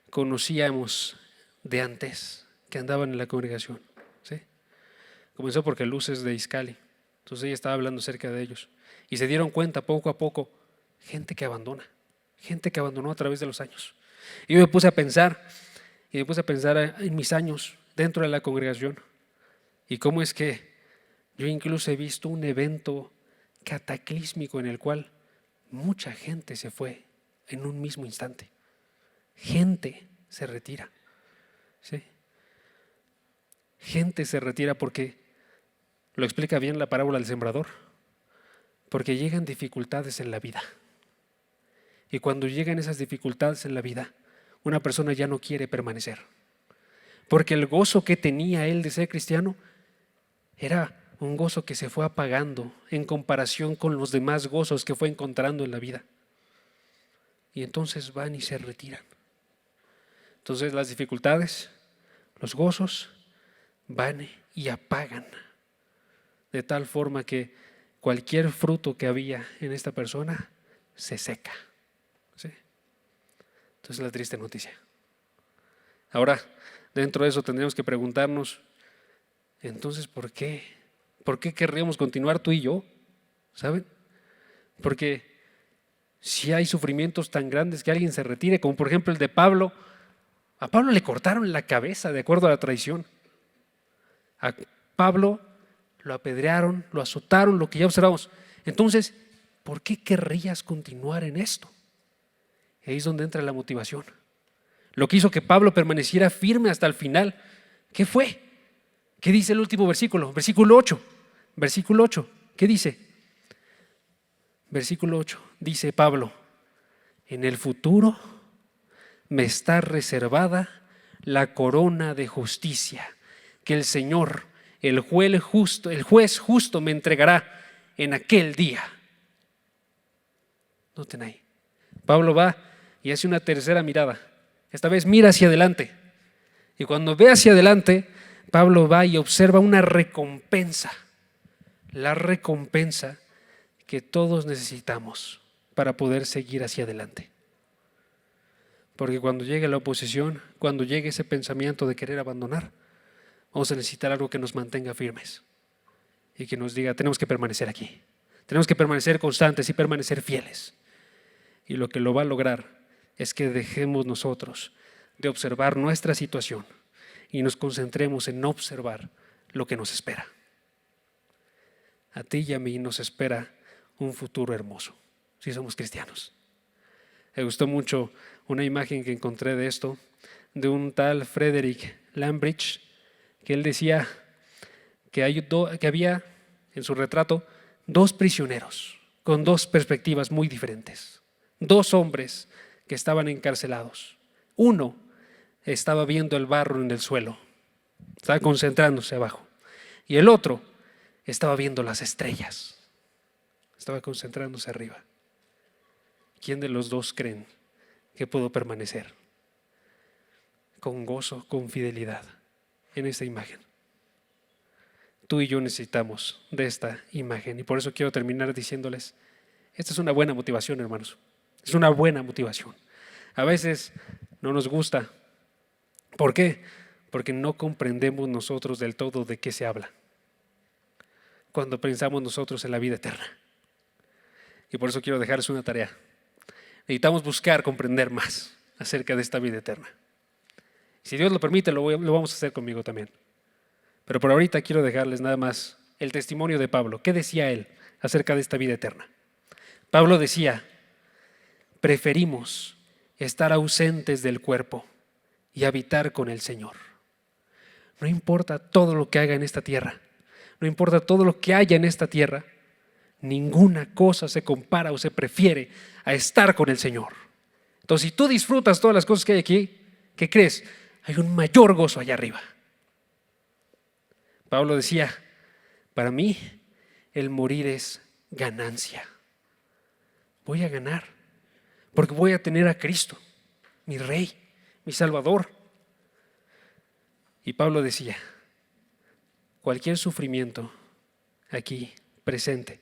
conocíamos de antes, que andaban en la congregación. ¿Sí? Comenzó porque Luces de Izcali, entonces ella estaba hablando acerca de ellos. Y se dieron cuenta poco a poco, gente que abandona, gente que abandonó a través de los años. Y yo me puse a pensar en mis años dentro de la congregación y cómo es que yo incluso he visto un evento cataclísmico en el cual mucha gente se fue en un mismo instante. Gente se retira. ¿Sí? Gente se retira porque, lo explica bien la parábola del sembrador, porque llegan dificultades en la vida. Y cuando llegan esas dificultades en la vida, una persona ya no quiere permanecer. Porque el gozo que tenía él de ser cristiano era un gozo que se fue apagando en comparación con los demás gozos que fue encontrando en la vida. Y entonces van y se retiran. Entonces las dificultades, los gozos, van y apagan. De tal forma que cualquier fruto que había en esta persona se seca. ¿Sí? Entonces la triste noticia. Ahora, dentro de eso tendríamos que preguntarnos, entonces, ¿por qué? ¿Por qué querríamos continuar tú y yo? ¿Saben? Porque si hay sufrimientos tan grandes que alguien se retire, como por ejemplo el de Pablo, a Pablo le cortaron la cabeza de acuerdo a la tradición. A Pablo lo apedrearon, lo azotaron, lo que ya observamos. Entonces, ¿por qué querrías continuar en esto? Ahí es donde entra la motivación. Lo que hizo que Pablo permaneciera firme hasta el final, ¿qué fue? ¿Qué dice el último versículo? Versículo 8. Versículo 8. ¿Qué dice? Versículo 8. Dice Pablo, en el futuro me está reservada la corona de justicia que el Señor, el juez justo me entregará en aquel día. Noten ahí. Pablo va y hace una tercera mirada. Esta vez mira hacia adelante. Y cuando ve hacia adelante, Pablo va y observa una recompensa. La recompensa que todos necesitamos para poder seguir hacia adelante. Porque cuando llegue la oposición, cuando llegue ese pensamiento de querer abandonar, vamos a necesitar algo que nos mantenga firmes y que nos diga, tenemos que permanecer aquí. Tenemos que permanecer constantes y permanecer fieles. Y lo que lo va a lograr es que dejemos nosotros de observar nuestra situación y nos concentremos en observar lo que nos espera. A ti y a mí nos espera un futuro hermoso, si somos cristianos. Me gustó mucho una imagen que encontré de esto, de un tal Frederick Lambridge, que él decía que había en su retrato dos prisioneros con dos perspectivas muy diferentes. Dos hombres que estaban encarcelados. Uno estaba viendo el barro en el suelo, estaba concentrándose abajo, y el otro estaba viendo las estrellas, estaba concentrándose arriba. ¿Quién de los dos creen que pudo permanecer con gozo, con fidelidad en esta imagen? Tú y yo necesitamos de esta imagen, y por eso quiero terminar diciéndoles, esta es una buena motivación, hermanos. Es una buena motivación. A veces no nos gusta. ¿Por qué? Porque no comprendemos nosotros del todo de qué se habla cuando pensamos nosotros en la vida eterna. Y por eso quiero dejarles una tarea. Necesitamos buscar comprender más acerca de esta vida eterna. Si Dios lo permite, lo vamos a hacer conmigo también. Pero por ahorita quiero dejarles nada más el testimonio de Pablo. ¿Qué decía él acerca de esta vida eterna? Pablo decía, preferimos estar ausentes del cuerpo y habitar con el Señor. No importa todo lo que haga en esta tierra, no importa todo lo que haya en esta tierra, ninguna cosa se compara o se prefiere a estar con el Señor. Entonces, si tú disfrutas todas las cosas que hay aquí, ¿qué crees? Hay un mayor gozo allá arriba. Pablo decía, para mí el morir es ganancia. Voy a ganar, porque voy a tener a Cristo, mi Rey, mi Salvador. Y Pablo decía, cualquier sufrimiento aquí presente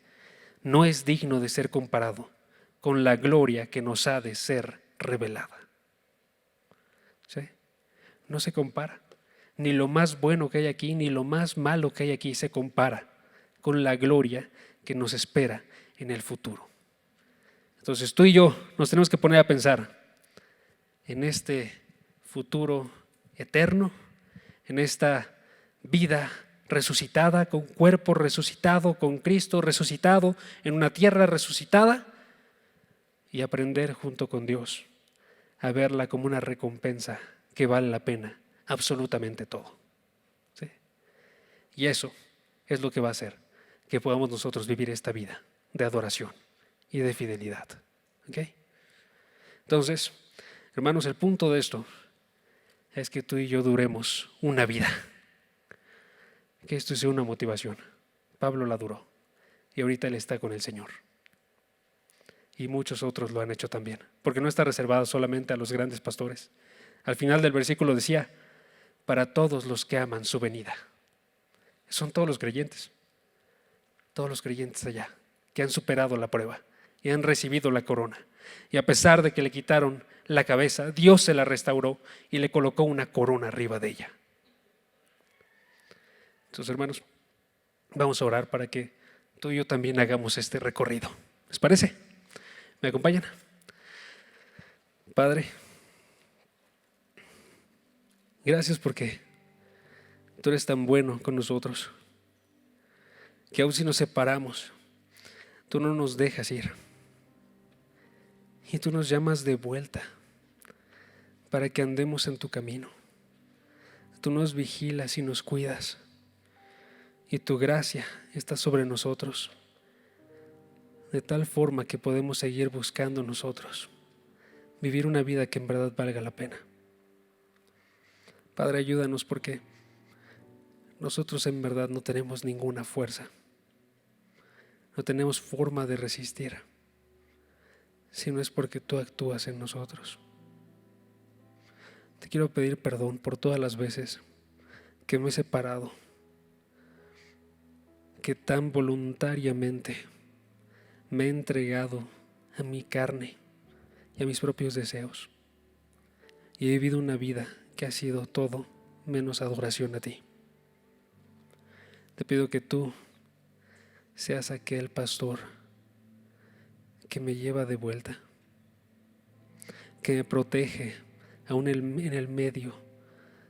no es digno de ser comparado con la gloria que nos ha de ser revelada. ¿Sí? No se compara. Ni lo más bueno que hay aquí, ni lo más malo que hay aquí se compara con la gloria que nos espera en el futuro. Entonces tú y yo nos tenemos que poner a pensar en este futuro eterno, en esta vida resucitada, con cuerpo resucitado, con Cristo resucitado, en una tierra resucitada, y aprender junto con Dios a verla como una recompensa que vale la pena absolutamente todo. ¿Sí? Y eso es lo que va a hacer que podamos nosotros vivir esta vida de adoración y de fidelidad. ¿Okay? Entonces, hermanos, el punto de esto es que tú y yo duremos una vida. Que esto sea una motivación. Pablo la duró y ahorita él está con el Señor. Y muchos otros lo han hecho también, porque no está reservado solamente a los grandes pastores. Al final del versículo decía, para todos los que aman su venida. Son todos los creyentes allá, que han superado la prueba y han recibido la corona. Y a pesar de que le quitaron la cabeza, Dios se la restauró y le colocó una corona arriba de ella. Entonces, hermanos, vamos a orar para que tú y yo también hagamos este recorrido. ¿Les parece? ¿Me acompañan? Padre, gracias porque tú eres tan bueno con nosotros, que aun si nos separamos, tú no nos dejas ir. Y tú nos llamas de vuelta para que andemos en tu camino. Tú nos vigilas y nos cuidas. Y tu gracia está sobre nosotros, de tal forma que podemos seguir buscando nosotros, vivir una vida que en verdad valga la pena. Padre, ayúdanos porque nosotros en verdad no tenemos ninguna fuerza, no tenemos forma de resistir, si no es porque tú actúas en nosotros. Te quiero pedir perdón por todas las veces que me he separado, que tan voluntariamente me he entregado a mi carne y a mis propios deseos, y he vivido una vida que ha sido todo menos adoración a ti. Te pido que tú seas aquel pastor que me lleva de vuelta, que me protege aún en el medio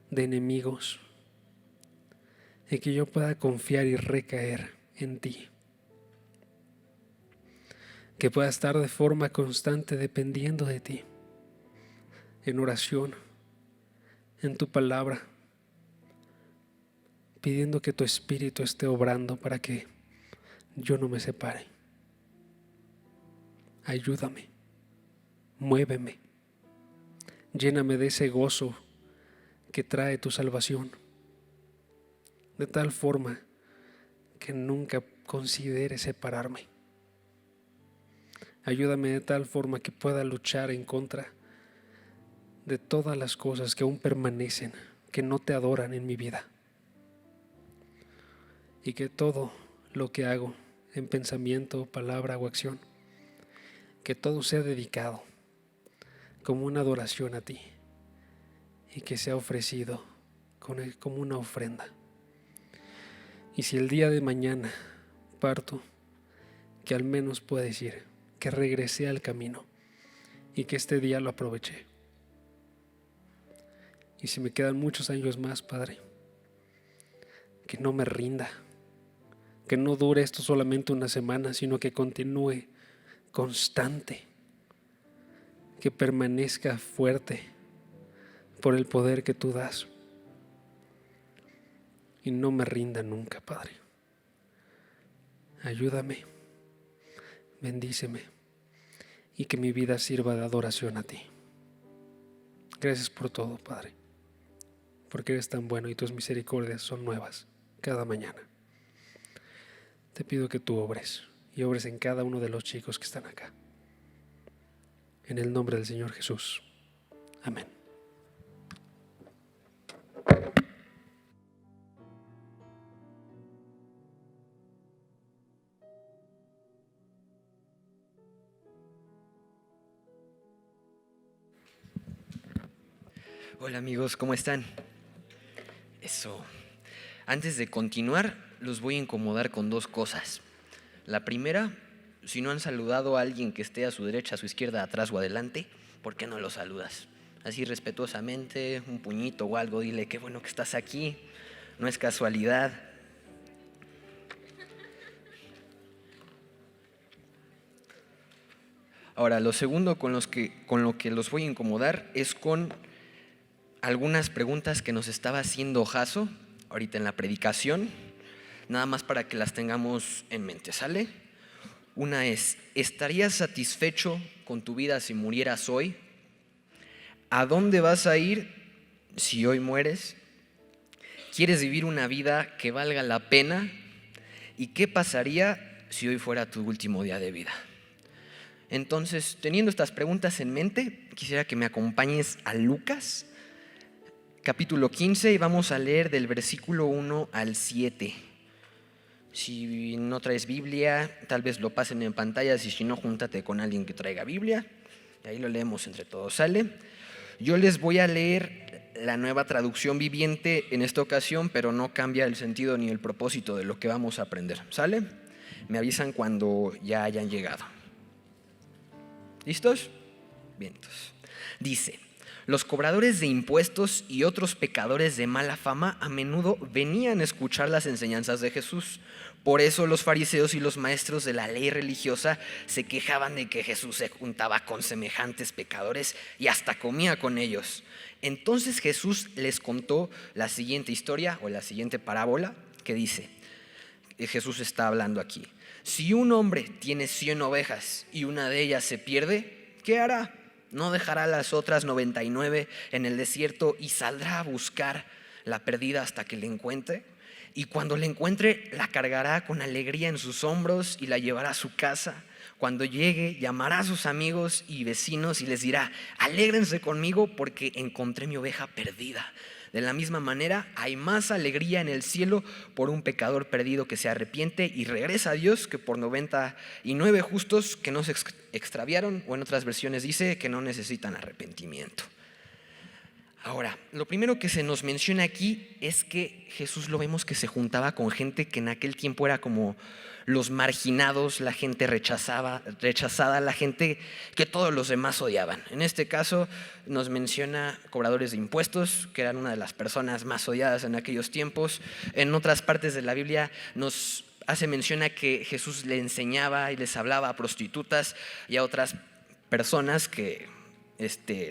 de enemigos, y que yo pueda confiar y recaer en ti, que pueda estar de forma constante dependiendo de ti, en oración, en tu palabra, pidiendo que tu Espíritu esté obrando para que yo no me separe. Ayúdame, muéveme, lléname de ese gozo que trae tu salvación, de tal forma que nunca considere separarme. Ayúdame de tal forma que pueda luchar en contra de todas las cosas que aún permanecen, que no te adoran en mi vida, y que todo lo que hago en pensamiento, palabra o acción, que todo sea dedicado como una adoración a ti, y que sea ofrecido como una ofrenda. Y si el día de mañana parto, que al menos pueda decir que regresé al camino y que este día lo aproveché. Y si me quedan muchos años más, Padre, que no me rinda, que no dure esto solamente una semana, sino que continúe constante, que permanezca fuerte por el poder que tú das. Y no me rinda nunca, Padre. Ayúdame, bendíceme, y que mi vida sirva de adoración a ti. Gracias por todo, Padre, porque eres tan bueno y tus misericordias son nuevas cada mañana. Te pido que tú obres y obres en cada uno de los chicos que están acá. En el nombre del Señor Jesús. Amén. Hola amigos, ¿cómo están? Eso. Antes de continuar, los voy a incomodar con dos cosas. La primera, si no han saludado a alguien que esté a su derecha, a su izquierda, atrás o adelante, ¿por qué no lo saludas? Así respetuosamente, un puñito o algo, dile qué bueno que estás aquí, no es casualidad. Ahora, lo segundo con lo que los voy a incomodar es con algunas preguntas que nos estaba haciendo Jaso ahorita en la predicación, nada más para que las tengamos en mente, ¿sale? Una es, ¿estarías satisfecho con tu vida si murieras hoy? ¿A dónde vas a ir si hoy mueres? ¿Quieres vivir una vida que valga la pena? ¿Y qué pasaría si hoy fuera tu último día de vida? Entonces, teniendo estas preguntas en mente, quisiera que me acompañes a Lucas, capítulo 15, y vamos a leer del versículo 1 al 7. Si no traes Biblia, tal vez lo pasen en pantallas, y si no, júntate con alguien que traiga Biblia, y ahí lo leemos entre todos, ¿sale? Yo les voy a leer la Nueva Traducción Viviente en esta ocasión, pero no cambia el sentido ni el propósito de lo que vamos a aprender, ¿sale? Me avisan cuando ya hayan llegado. ¿Listos? Bien, entonces. Dice: los cobradores de impuestos y otros pecadores de mala fama a menudo venían a escuchar las enseñanzas de Jesús. Por eso los fariseos y los maestros de la ley religiosa se quejaban de que Jesús se juntaba con semejantes pecadores y hasta comía con ellos. Entonces Jesús les contó la siguiente historia o la siguiente parábola que dice, Jesús está hablando aquí: si un hombre tiene 100 ovejas y una de ellas se pierde, ¿qué hará? ¿No dejará las otras 99 en el desierto y saldrá a buscar la perdida hasta que la encuentre? Y cuando la encuentre, la cargará con alegría en sus hombros y la llevará a su casa. Cuando llegue, llamará a sus amigos y vecinos y les dirá: alégrense conmigo porque encontré mi oveja perdida. De la misma manera, hay más alegría en el cielo por un pecador perdido que se arrepiente y regresa a Dios que por 99 justos que no se extraviaron, o en otras versiones dice que no necesitan arrepentimiento. Ahora, lo primero que se nos menciona aquí es que Jesús lo vemos que se juntaba con gente que en aquel tiempo era como los marginados, la gente rechazada, la gente que todos los demás odiaban. En este caso nos menciona cobradores de impuestos, que eran una de las personas más odiadas en aquellos tiempos. En otras partes de la Biblia nos hace mención a que Jesús le enseñaba y les hablaba a prostitutas y a otras personas que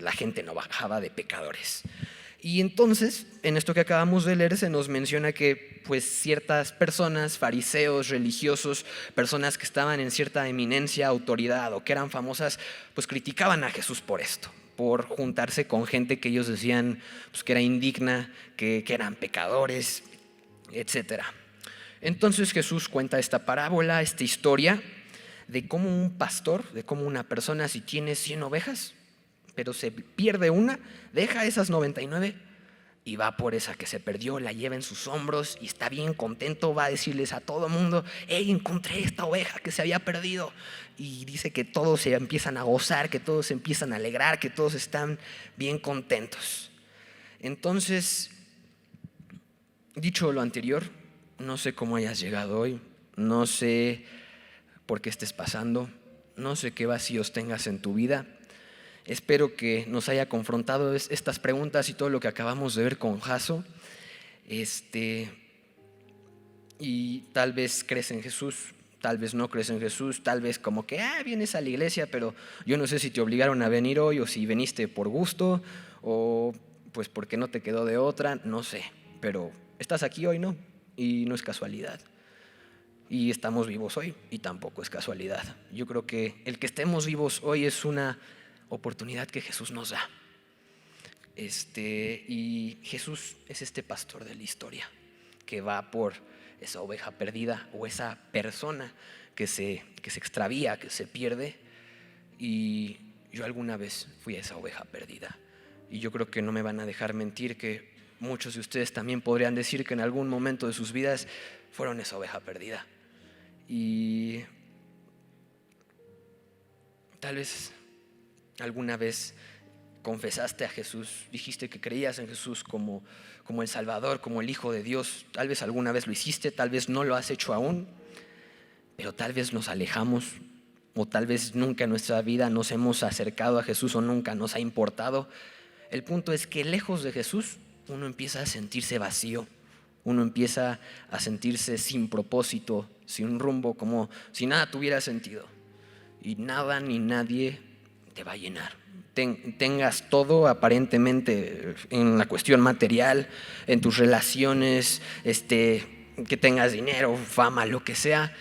la gente no bajaba de pecadores. Y entonces, en esto que acabamos de leer, se nos menciona que pues ciertas personas, fariseos, religiosos, personas que estaban en cierta eminencia, autoridad o que eran famosas, pues criticaban a Jesús por esto, por juntarse con gente que ellos decían pues, que era indigna, que eran pecadores, etc. Entonces Jesús cuenta esta parábola, esta historia de cómo un pastor, de cómo una persona, si tiene 100 ovejas, pero se pierde una, deja esas 99 y va por esa que se perdió, la lleva en sus hombros y está bien contento, va a decirles a todo mundo: hey, encontré esta oveja que se había perdido. Y dice que todos se empiezan a gozar, que todos se empiezan a alegrar, que todos están bien contentos. Entonces, dicho lo anterior, no sé cómo hayas llegado hoy, no sé por qué estés pasando, no sé qué vacíos tengas en tu vida. Espero que nos haya confrontado estas preguntas y todo lo que acabamos de ver con Jaso. Y tal vez crees en Jesús, tal vez no crees en Jesús, tal vez como que vienes a la iglesia, pero yo no sé si te obligaron a venir hoy o si viniste por gusto o pues porque no te quedó de otra, no sé. Pero estás aquí hoy, ¿no? Y no es casualidad. Y estamos vivos hoy y tampoco es casualidad. Yo creo que el que estemos vivos hoy es una oportunidad que Jesús nos da. Y Jesús es este pastor de la historia que va por esa oveja perdida o esa persona que se extravía, que se pierde. Y yo alguna vez fui esa oveja perdida. Y yo creo que no me van a dejar mentir que muchos de ustedes también podrían decir que en algún momento de sus vidas fueron esa oveja perdida. Y tal vez alguna vez confesaste a Jesús, dijiste que creías en Jesús como el Salvador, como el Hijo de Dios. Tal vez alguna vez lo hiciste, tal vez no lo has hecho aún, pero tal vez nos alejamos o tal vez nunca en nuestra vida nos hemos acercado a Jesús o nunca nos ha importado. El punto es que lejos de Jesús uno empieza a sentirse vacío, uno empieza a sentirse sin propósito, sin rumbo, como si nada tuviera sentido y nada ni nadie te va a llenar. Tengas todo aparentemente en la cuestión material, en tus relaciones, que tengas dinero, fama, lo que sea,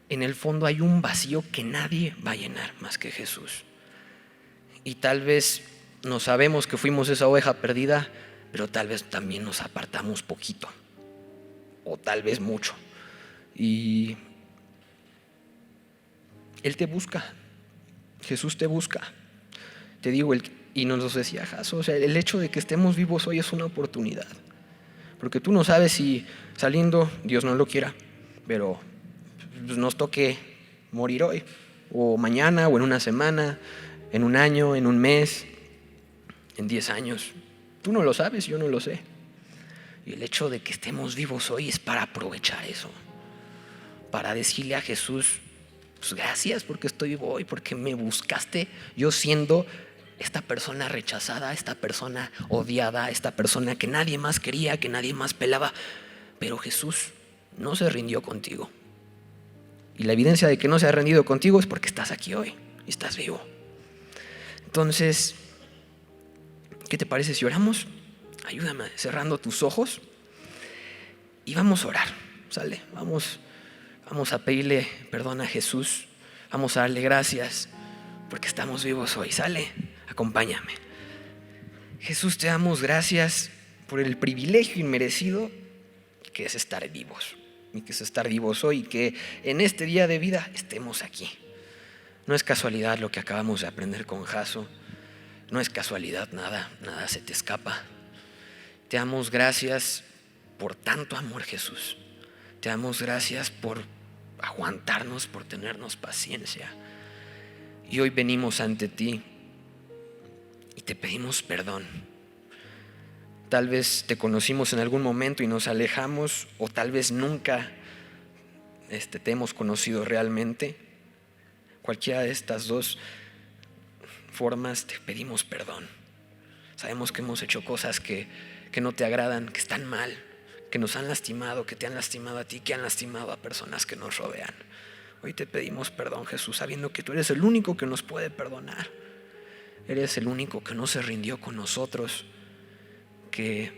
en el fondo hay un vacío que nadie va a llenar más que Jesús. Y tal vez no sabemos que fuimos esa oveja perdida, pero tal vez también nos apartamos poquito o tal vez mucho. Y Él te busca, Jesús te busca. Te digo, y nos lo decía Jaso, o sea, el hecho de que estemos vivos hoy es una oportunidad. Porque tú no sabes si saliendo, Dios no lo quiera, pero nos toque morir hoy, o mañana, o en una semana, en un año, en un mes, en 10 años. Tú no lo sabes, yo no lo sé. Y el hecho de que estemos vivos hoy es para aprovechar eso, para decirle a Jesús: pues gracias porque estoy vivo hoy, porque me buscaste yo siendo esta persona rechazada, esta persona odiada, esta persona que nadie más quería, que nadie más pelaba. Pero Jesús no se rindió contigo. Y la evidencia de que no se ha rendido contigo es porque estás aquí hoy y estás vivo. Entonces, ¿qué te parece si oramos? Ayúdame cerrando tus ojos y vamos a orar, ¿sale? Vamos a pedirle perdón a Jesús, vamos a darle gracias porque estamos vivos hoy, ¿sale? Acompáñame. Jesús, te damos gracias por el privilegio inmerecido que es estar vivos. Y que es estar vivos hoy, que en este día de vida estemos aquí. No es casualidad lo que acabamos de aprender con Jaso. No es casualidad nada se te escapa. Te damos gracias por tanto amor, Jesús. Te damos gracias por aguantarnos, por tenernos paciencia. Y hoy venimos ante ti y te pedimos perdón. Tal vez te conocimos en algún momento y nos alejamos, o tal vez nunca te hemos conocido realmente. Cualquiera de estas dos formas te pedimos perdón. Sabemos que hemos hecho cosas que no te agradan, que están mal, que nos han lastimado, que te han lastimado a ti, que han lastimado a personas que nos rodean. Hoy te pedimos perdón, Jesús, sabiendo que tú eres el único que nos puede perdonar. Eres el único que no se rindió con nosotros, que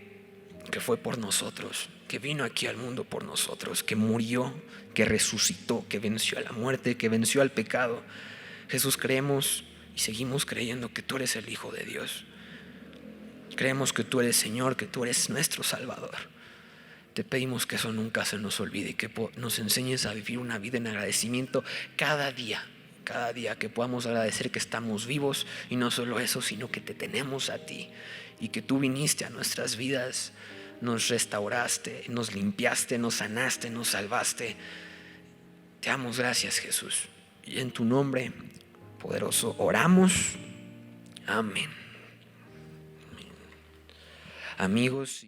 fue por nosotros, que vino aquí al mundo por nosotros, que murió, que resucitó, que venció a la muerte, que venció al pecado. Jesús, creemos y seguimos creyendo que tú eres el Hijo de Dios. Creemos que tú eres Señor, que tú eres nuestro Salvador. Te pedimos que eso nunca se nos olvide y que nos enseñes a vivir una vida en agradecimiento cada día, que podamos agradecer que estamos vivos, y no solo eso, sino que te tenemos a ti y que tú viniste a nuestras vidas, nos restauraste, nos limpiaste, nos sanaste, nos salvaste. Te damos gracias, Jesús, y en tu nombre poderoso oramos. Amén. Amigos.